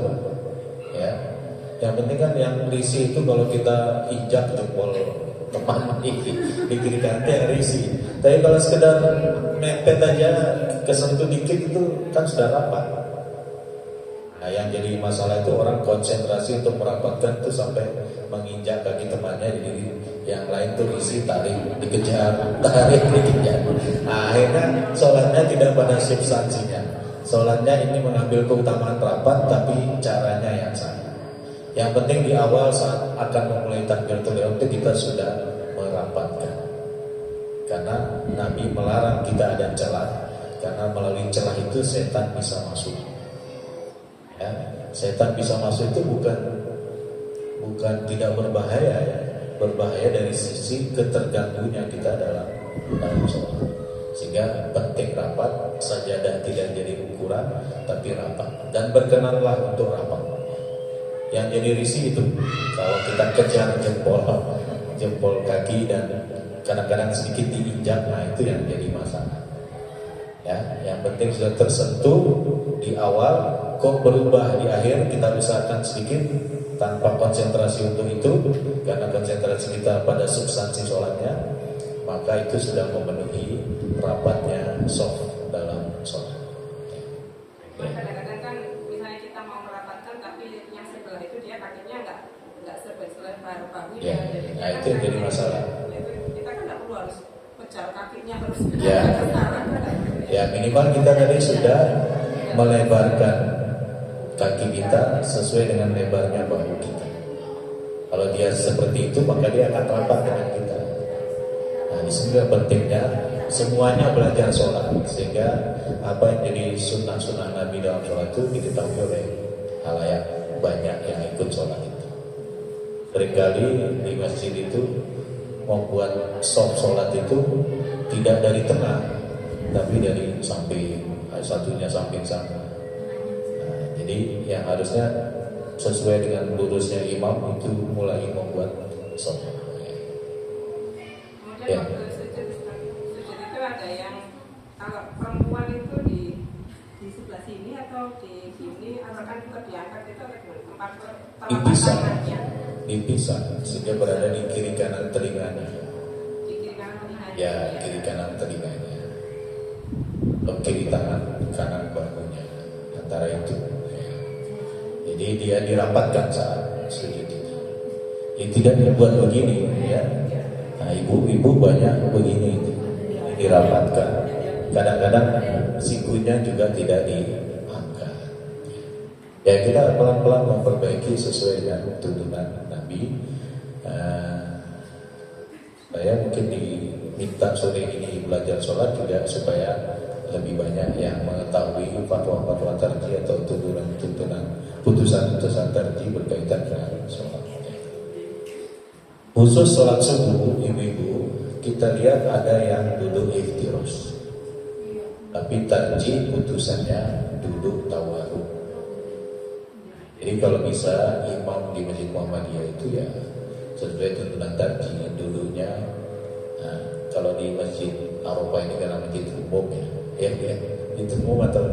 ya. Yang penting kan yang risih itu kalau kita injak jempol teman di kiri kanan yang risih. Tapi kalau sekedar mepet aja, kesentuh dikit itu kan sudah rapat. Nah, yang jadi masalah itu orang konsentrasi untuk merapatkan itu sampai menginjak kaki temannya, jadi yang lain tuh isi tarik dikejar. Nah, akhirnya sholatnya tidak pada substansinya. Sholatnya ini mengambil keutamaan rapat, tapi caranya yang salah. Yang penting di awal saat akan memulai takbiratul ihram itu kita sudah merapatkan. Karena Nabi melarang kita ada celah, karena melalui celah itu setan bisa masuk. Ya, setan bisa masuk itu bukan tidak berbahaya, ya. Berbahaya dari sisi keterganggunya kita dalam sholat. Sehingga penting rapat, sajadah tidak jadi ukuran, tapi rapat. Dan berkenanlah untuk rapat. Yang jadi risih itu kalau kita kejar jempol kaki dan kadang-kadang sedikit diinjak, nah itu yang jadi masalah. Ya, yang penting sudah tersentuh di awal, kok berubah di akhir, kita usahakan sedikit tanpa konsentrasi untuk itu, karena konsentrasi kita pada substansi sholatnya, maka itu sudah memenuhi rapatnya soft dalam sholat.
Kadang-kadang kan misalnya kita mau merapatkan, tapi yang sebelah itu dia kakinya nggak selebar bahunya.
Ya, nah itu yang jadi masalah.
Kita kan nggak perlu harus pejar kakinya harus.
Ya minimal kita tadi sudah melebarkan kaki kita sesuai dengan lebarnya bahu kita. Kalau dia seperti itu, maka dia akan rapat dengan kita. Nah, di sini pentingnya semuanya belajar sholat, sehingga apa yang jadi sunnah-sunnah Nabi dalam sholat itu diketahui oleh halayak banyak yang ikut sholat itu. Seringkali di masjid itu membuat soft sholat itu tidak dari tengah, tapi dari samping, satunya samping sana. Nah, jadi yang harusnya sesuai dengan lurusnya imam itu mulai membuat soft.
Kemudian sujud itu ada yang kalau perempuan itu di sebelah sini atau di sini, atau kan kita diangkat itu ada tempat
dipisah sehingga berada di kiri kanan telinganya.
Di kiri kanan telinganya.
Ya, kiri kanan telinganya. Atau kiri tangan kanan bahunya, antara itu. Ya. Jadi dia dirapatkan saat sujud itu. Ini tidak dibuat begini, ya. Nah, ibu-ibu banyak begini itu, dirapatkan. Kadang-kadang sikunya juga tidak diangkat. Ya, kita pelan-pelan memperbaiki sesuai dengan tuntunan Nabi. Saya mungkin diminta sore ini belajar sholat juga supaya lebih banyak yang mengetahui fatwa-fatwa tarjih atau tuntunan putusan-putusan tarjih berkaitan dengan sholat. Khusus sholat subuh, ibu-ibu, kita lihat ada yang duduk iftiros, tapi tarjih putusannya duduk tawarruk. Jadi kalau bisa imam di Masjid Muhammadiyah itu ya sesuai tuntunan tarjih duduknya. Nah, kalau di Masjid Arafah ini karena masjid umum ya, itu umum atau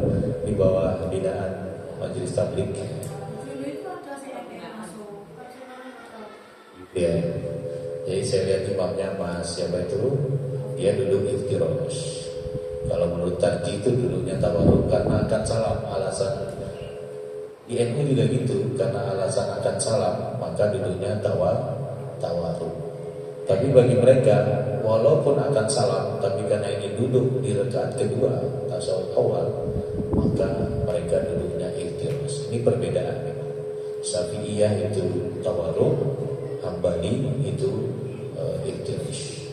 di bawah binaan Majelis Tabligh. Ya, jadi saya lihat imamnya Mas siapa itu, dia duduk iftirosh. Kalau menurut tarjih itu duduknya tawarruk karena akan salam, alasan di NU juga gitu, karena alasan akan salam maka duduknya tawarruk. Tapi bagi mereka walaupun akan salam, tapi karena ini duduk di rakaat kedua tasawuf awal, maka mereka duduknya iftirosh. Ini perbedaan memang. Syafi'iyah itu tawarruk, Hambali itu iftirosh.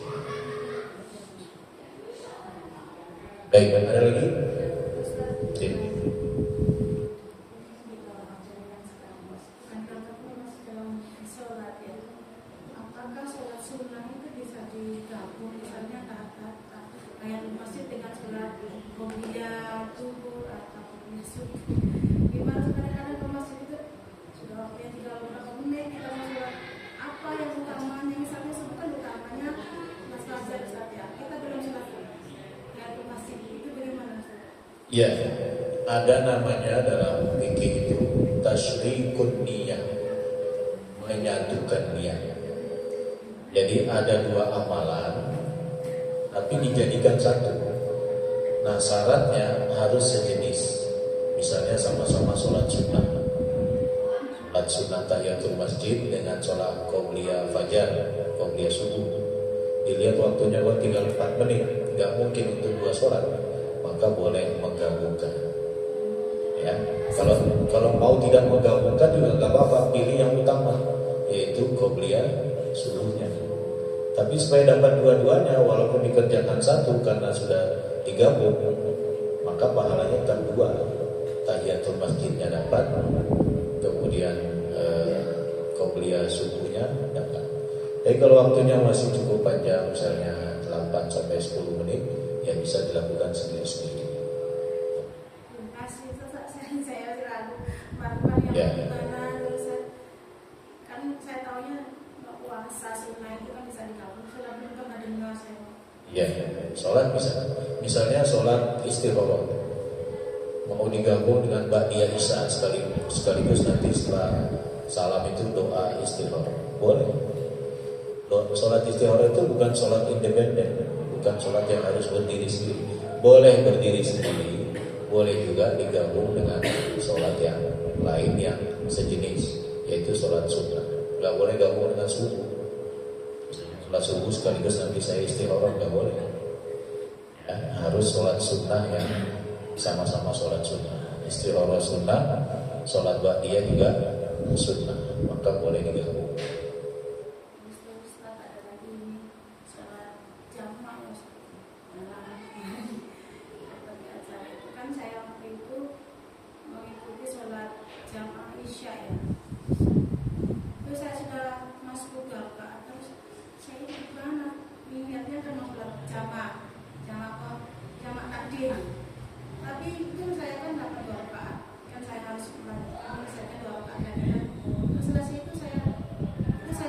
Baik, ada lagi? Oke.
Apakah sholat sunnah itu bisa digabung, misalnya kayak di masjid dengan sholat qobliyah, zuhur atau qobliyah subuh? Gimana kadang-kadang ke masjid itu sudah waktunya 30 menit kita mau sholat apa yang utamanya, misalnya subuh kan utamanya mas fajar Ustaz ya, kita belum sholat kayak ke masjid itu bagaimana Ustaz?
Ya, ada namanya dalam fikih itu tasyrikun niyah, menyatukan niat. Jadi ada dua amalan tapi dijadikan satu. Nah syaratnya harus sejenis. Misalnya sama-sama sholat sunnah, sholat sunnah tahiyatul masjid dengan sholat qobliyah fajar, qobliyah subuh. Dilihat waktunya tinggal 4 menit, nggak mungkin untuk 2 sholat, maka boleh menggabungkan. Ya, kalau mau tidak menggabungkan juga nggak apa-apa, pilih yang utama yaitu qobliyah subuhnya. Tapi supaya dapat dua-duanya, walaupun dikerjakan satu karena sudah digabung, maka pahalanya kan 2. Tahiyatul masjidnya dapat, kemudian qobliyah subuhnya dapat. Tapi kalau waktunya masih cukup panjang, misalnya 8 sampai 10 menit, ya bisa dilakukan sendiri-sendiri.
Terima kasih, saya ragu baru yang gimana terus kan saya taunya puasa sunnah itu kan bisa digabung, sudah belum pernah dengar saya.
Ya, sholat bisa. Misalnya sholat istikharah mau digabung dengan ba'diyah isya sekaligus nanti setelah salam itu doa istikharah. Boleh. Sholat istikharah itu bukan sholat independen, bukan sholat yang harus berdiri sendiri. Boleh berdiri sendiri, boleh juga digabung dengan sholat yang lain yang sejenis, yaitu sholat sunnah. Gak boleh gabung dengan subuh. Sholat subuh sekaligus nanti saya istikharah, gak boleh. Ya, harus sholat sunnah yang sama-sama sholat sunnah. Istikharah sunnah, sholat ba'diyah juga sunnah, maka boleh digabung.
Ustaz ada lagi ini sholat jamaah seperti acara itu kan saya waktu itu mengikuti sholat jamaah isya ya. Terus saya sudah masuk ke rakaat, terus saya itu gimana? Niatnya kan mau sholat jamaah takdim. Tapi itu saya kan dapat 2 rakaat, kan saya harus menyelesaikan 2 rakaat dan terus selesai itu saya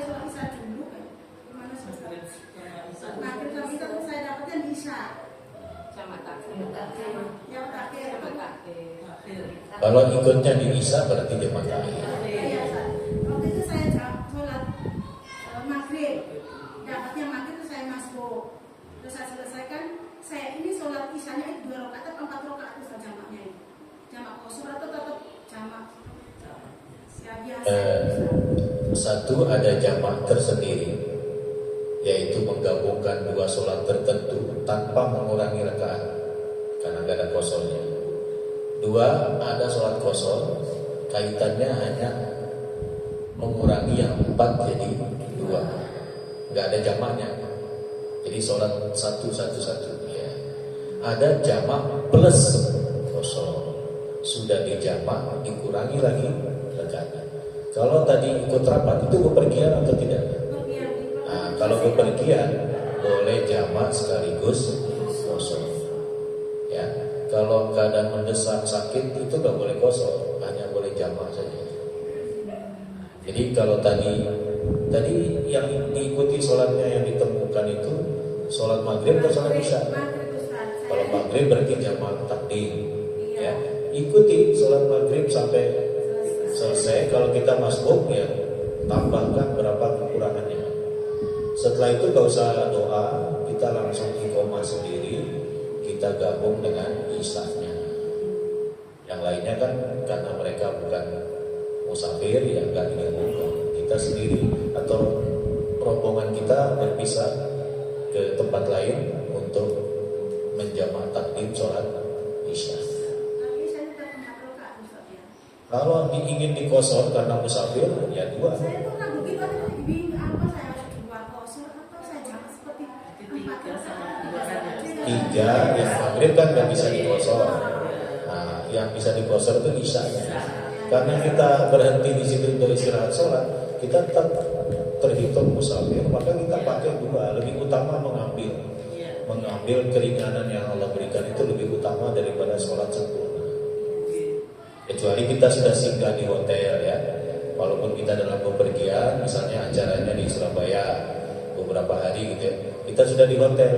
sholat isya dulu kan. Gimana selesai? Nah, terus itu saya dapatnya di isya.
Sama takdir.
Yang terakhir.
Kalau ikutnya di isya berarti jamaah takhir.
Iya, Ustaz. Waktu itu saya sholat maghrib. Dapatnya maghrib itu saya masuk. Terus saya selesaikan. Saya ini sholat isyanya 2 rakaat atau 4 rakaat Ustaz jamaknya itu. Jamak qasar atau tetap jamak ya biasa.
Satu ada jamak tersendiri, yaitu menggabungkan 2 sholat tertentu tanpa mengurangi rakaat karena gak ada qasornya. 2 ada sholat qasar, kaitannya hanya mengurangi yang 4 jadi 2, gak ada jamaknya. Jadi sholat 1 ya. Ada jamak plus qasar, sudah dijamak dikurangi lagi rakaatnya. Kalau tadi ikut rapat itu bepergian atau tidak? Nah, kalau bepergian boleh jamak sekaligus qasar. Ya, kalau keadaan mendesak sakit itu nggak boleh qasar, hanya boleh jamak saja. Jadi kalau tadi yang diikuti sholatnya yang ditemukan itu sholat maghrib atau sholat isya? Kalau maghrib berarti jamak takdim. Ya, ikuti sholat maghrib sampai selesai. Kalau kita masbuk ya tambahkan berapa kekurangannya. Setelah itu gak usah doa, kita langsung iqomah sendiri, kita gabung dengan isyanya. Yang lainnya kan karena mereka bukan musafir ya gak digabungkan. Kita sendiri atau rombongan kita berpisah ke tempat lain untuk menjamak takdim sholat isya. Kalau ingin dikosor karena musafir ya 2.
Saya tuh ragu gitu, bingung apa saya harus 2 qasar atau saya jamak seperti 4 rakaat.
Ya, yang maghrib kan nggak bisa dikosor. Nah, yang bisa dikosor itu isya-nya. Karena kita berhenti di situ untuk istirahat sholat, kita tetap terhitung musafir, maka kita pakai dua. Lebih utama mengambil keringanan yang Allah berikan itu lebih utama daripada sholat sempurna. Kecuali kita sudah singgah di hotel ya. Walaupun kita dalam bepergian, misalnya acaranya di Surabaya beberapa hari gitu ya, kita sudah di hotel.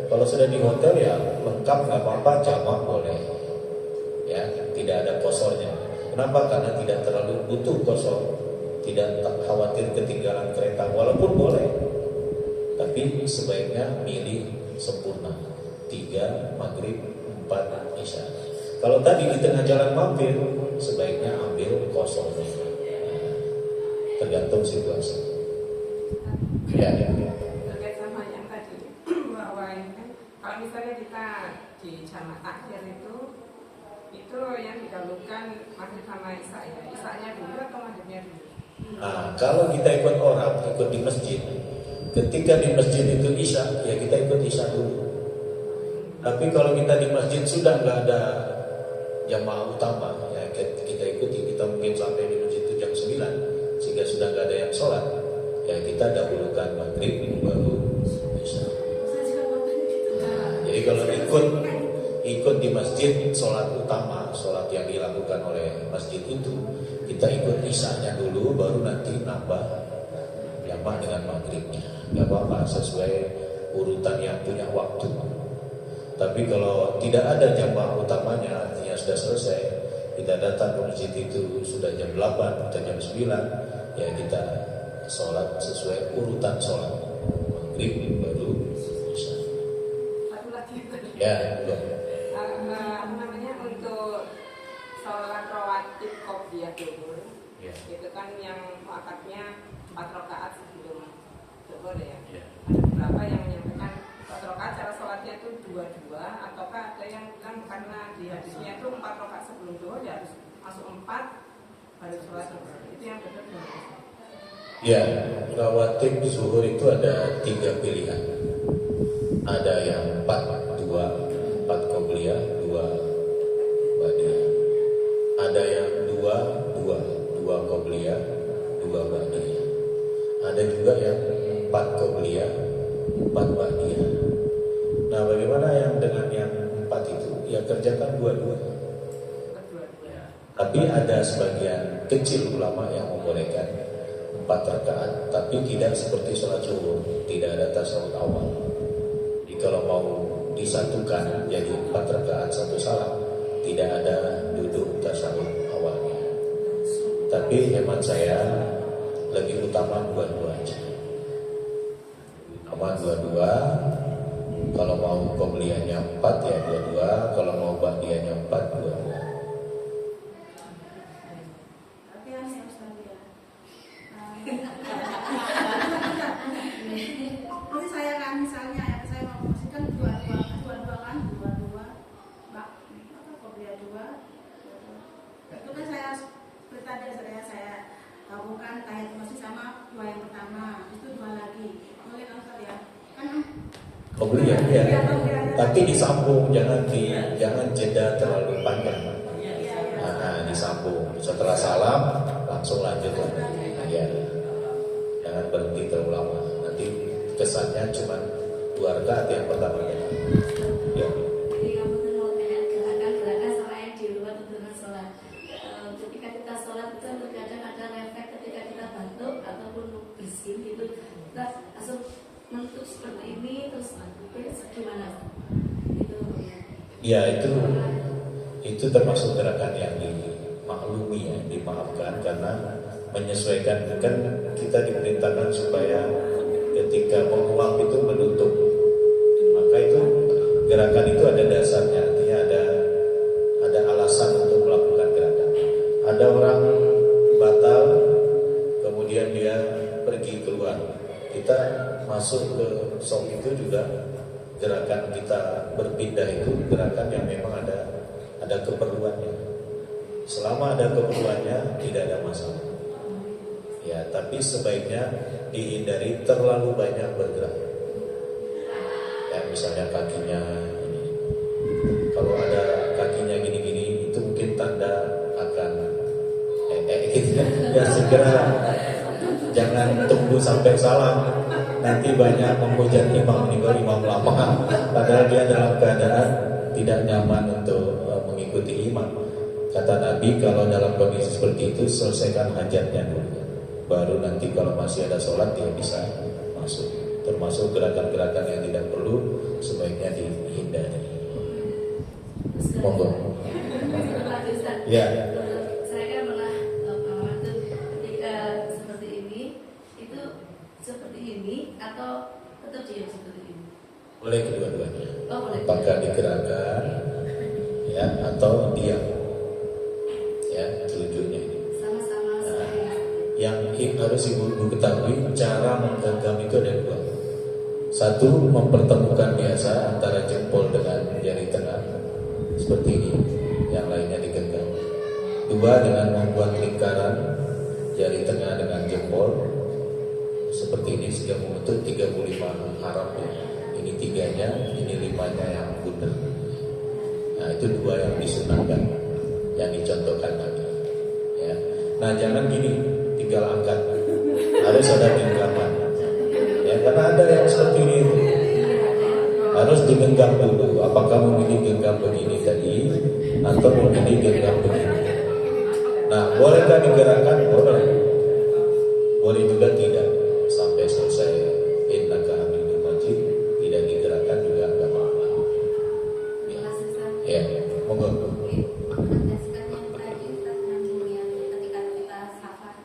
Kalau sudah di hotel ya lengkap, nggak apa-apa, jamak boleh, ya tidak ada kosornya. Kenapa? Karena tidak terlalu butuh kosor, tidak khawatir ketinggalan kereta. Walaupun boleh, tapi sebaiknya milih sempurna 3 maghrib 4 isya. Kalau tadi di tengah jalan mampir, sebaiknya ambil kosongnya. Tergantung situasi. Ya.
Terkait sama yang tadi bahwa ini kan kalau misalnya kita di jamak akhir itu yang didahulukan maghrib sama isya ya, isyanya dulu atau maghribnya dulu?
Nah, kalau kita ikut orang, ikut di masjid, ketika di masjid itu isya, ya kita ikut isya dulu. Tapi kalau kita di masjid sudah nggak ada jamaah utama, ya kita ikuti, kita mungkin sampai di masjid itu jam 9, sehingga sudah nggak ada yang sholat, ya kita dahulukan maghrib baru isya. Jadi kalau ikut di masjid sholat utama, sholat yang dilakukan oleh masjid itu, kita ikut isyanya dulu, baru nanti nambah jamaah dengan maghribnya. Gak apa-apa, sesuai urutan yang punya waktu. Tapi kalau tidak ada jamaah utamanya, artinya sudah selesai, kita datang ke masjid itu sudah jam 8 atau jam 9, ya kita sholat sesuai urutan sholat, maghrib baru isya.
Satu lagi
Ya, belum.
untuk sholat rawatib qobliyah duhur,
Ya.
itu kan yang muakadnya 4 rakaat sebelum duhur ya.
Ya.
Ada beberapa yang menyampaikan 4 rakaat cara sholatnya itu 2-2, ataukah ada yang bilang karena di hadisnya itu 4 rakaat sebelum duhur ya harus masuk 4 baru sholat duhur. Itu yang benar gimana?
Ya, rawatib zuhur itu ada 3 pilihan. Ada yang 4 qobliyah, 2 ba'diyah. Ada yang 2 qobliyah, 2 ba'diyah. Ada juga yang 4 qobliyah, 4 ba'diyah. Nah, bagaimana yang dengan yang 4 itu? Ya kerjakan dua-dua. Tapi ada sebagian kecil ulama yang membolehkan 4 rakaat, tapi tidak seperti sholat zuhur, tidak ada tasawuf awal. Jadi kalau mau disatukan jadi 4 rakaat 1 salam, tidak ada duduk tasawuf awalnya. Tapi hemat saya lebih utama dua-dua aja. Utama dua-dua. Kalau mau qobliyahnya 4 ya dua-dua, kalau mau ba'diyahnya 4 dua-dua.
Nanti saya kan misalnya ya, saya mau posisikan dua-dua kan, qobliyah 2. Itu kan saya seperti tadi saya gabungkan tahiyatul masjid sama 2 yang pertama, itu 2 lagi. Boleh kan Ustaz ya? Kan
Qobliyah ya. Tapi disambung, jangan jeda terlalu panjang. Nah, disambung. Setelah salam langsung lanjut lagi. Ya. Jangan berhenti terlalu lama. Nanti kesannya cuma 2 rakaat yang pertama. Ya.
Jadi kamu tuh kayak gerakan-gerakan sama yang di luar tuntunan sholat. Ketika kita sholat itu terkadang ada refleks ketika kita batuk ataupun bersin gitu, kita langsung mentuk seperti ini terus gimana?
Ya itu termasuk gerakan yang dimaklumi ya, dimaafkan karena menyesuaikan. Kan kita diperintahkan supaya ketika menguap itu menutup, maka itu gerakan itu ada dasarnya, artinya ada alasan untuk melakukan gerakan. Ada orang batal kemudian dia pergi keluar, kita masuk ke shop itu juga gerakan kita berpindah itu gerakan yang memang ada keperluannya. Selama ada keperluannya tidak ada masalah. Ya, tapi sebaiknya dihindari terlalu banyak bergerak. Ya, misalnya kakinya ini segera, jangan tunggu sampai salam. Nanti banyak menghujat imam ini kalau imam lama, padahal dia dalam keadaan tidak nyaman untuk mengikuti imam. Kata Nabi, kalau dalam kondisi seperti itu selesaikan hajatnya dulu, baru nanti kalau masih ada sholat dia bisa masuk. Termasuk gerakan-gerakan yang tidak perlu sebaiknya dihindari. Monggo. Ya.
Saya kan pernah waktu ketika seperti ini, itu seperti ini atau tetap diam seperti ini?
Boleh kedua-duanya.
Oh, boleh.
Apakah digerakkan, ya, atau diam? Ya, tunjuknya ini.
Sama-sama.
Yang harus ibu-ibu ketahui, cara menggenggam itu ada dua. Satu, mempertemukan biasa antara jempol dengan jari tengah seperti ini, yang lainnya digenggam. Dua, dengan membuat lingkaran jari tengah dengan jempol seperti ini sehingga membentuk 35 harap ya. Ini tiganya, ini limanya yang bundar. Nah, itu dua yang disunahkan, yang dicontohkan tadi. Ya. Nah, jangan gini, tinggal angkat. Harus ada genggaman. Ya, karena ada yang seperti ini. Harus digenggam dulu. Apakah memilih genggam begini tadi atau memilih genggam begini? Nah, bolehkah digerakkan? Boleh. Boleh juga tidak. Sampai selesai innaka hamidum majid, tidak digerakkan juga enggak apa-apa. Ya, monggo.
Berdasarkan yang tadi Ustaz nyambung yang ketika kita safar,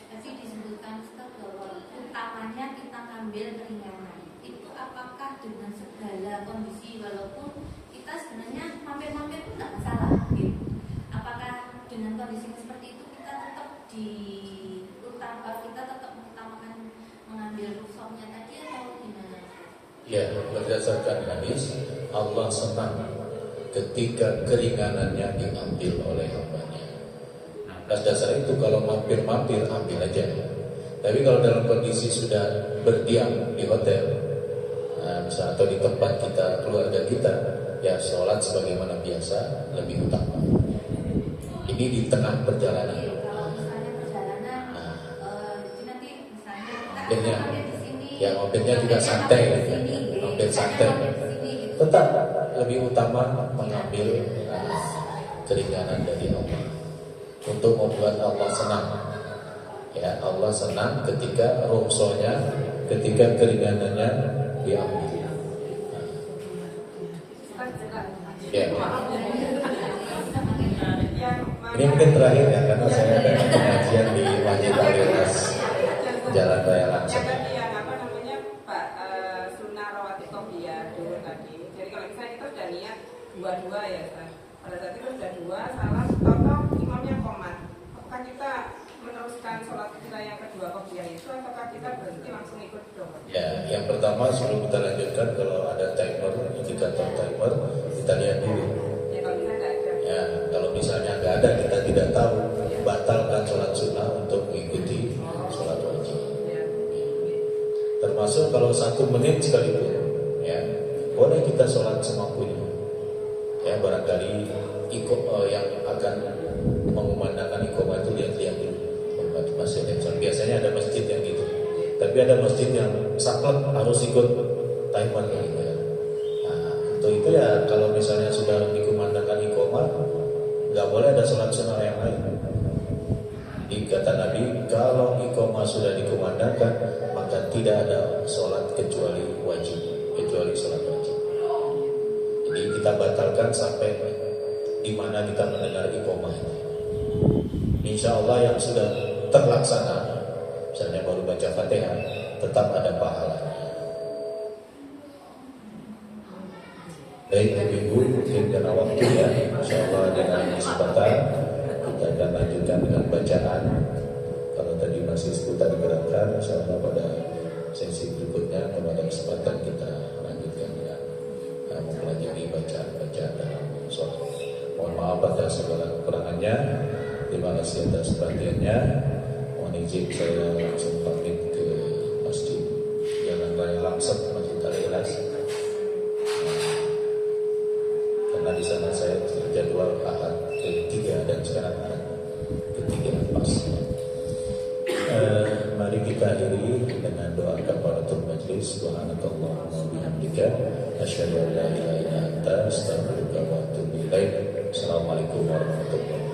tadi disebutkan Ustaz bahwa utamanya kita ngambil keringanan. Itu apakah dengan segala kondisi walaupun kita sebenarnya mampir-mampir pun nggak masalah gitu. Apakah dengan kondisi seperti itu kita tetap kita tetap mengutamakan mengambil rukhsahnya tadi atau gimana?
Ya, berdasarkan hadis, Allah senang ketika keringanannya diambil oleh hambanya. Atas dasar itu kalau mampir-mampir ambil aja. Tapi kalau dalam kondisi sudah berdiam di hotel, misalnya atau di tempat kita, keluarga kita, ya sholat sebagaimana biasa lebih utama. Ini di tengah perjalanan.
Kalau misalnya perjalanan, jadi nanti misalnya kita
Mampirnya,
mampir di sini,
ya mampirnya juga santai,
mampir di sini,
ya. Mampir santai.
mampir di sini, gitu.
Tetap lebih utama mengambil keringanan dari Allah untuk membuat Allah senang. Ya, Allah senang ketika rukhsahnya, ketika keringanannya diambil. Ya. Ini mungkin terakhir ya, karena saya ada pengajian di Masjid Al-Ikhlas Jalan Raya Langsung.
Yang tadi yang apa namanya Pak Sunnah Rawatib Qobliyah dulu tadi. Jadi kalau misalnya kita sudah niat dua-dua ya, Ustaz. Pada saat itu sudah dua, salah atau imamnya komat. Apakah kita meneruskan sholat kita yang kedua Qobliyah itu, ataukah kita berhenti langsung ikut dong?
Ya, yang pertama sebelum kita lanjutkan, kalau ada timer, indikator timer, kita lihat dulu.
Ya kalau misalnya nggak ada.
Ya, kalau misalnya nggak ada, kita tidak tahu, batalkan sholat sunnah untuk mengikuti sholat wajib.
Ya.
Termasuk kalau 1 menit sekalipun, ya boleh kita sholat semampunya. Ya, barangkali yang akan mengumandangkan iqamah itu lihat-lihat dulu. Masjid yang biasanya ada masjid yang gitu, tapi ada masjid yang saklek harus ikut timer gitu ya. Nah, untuk itu ya kalau misalnya sudah dikumandangkan iqamah, nggak boleh ada sholat sunnah yang lain. Jadi kata Nabi, kalau iqamah sudah dikumandangkan, maka tidak ada sholat kecuali wajib, kecuali sholat wajib. Jadi kita batalkan sampai di mana kita mendengar iqamah ini. Insya Allah yang sudah terlaksana, misalnya baru baca Fatihah, tetap ada pahalanya. Baik ibu-ibu, mungkin karena waktu ya, insya Allah dengan kesempatan kita akan lanjutkan dengan bacaan. Kalau tadi masih seputar gerakan, insya Allah pada sesi berikutnya, pada kesempatan kita lanjutkan dengan mempelajari bacaan-bacaan dalam sholat. Mohon maaf atas segala kekurangannya. Terima kasih atas perhatiannya. Mohon izin saya langsung pamit ke Masjid Jalan Raya Langsung, Masjid Al-Ikhlas. Karena di sana saya jadwal ahad ke-3 dan sekarang ahad ke-3 pas. bihamdika asyhadu an la ilaha illa anta astaghfiruka wa atubu ilaik. Assalamualaikum warahmatullahi wabarakatuh.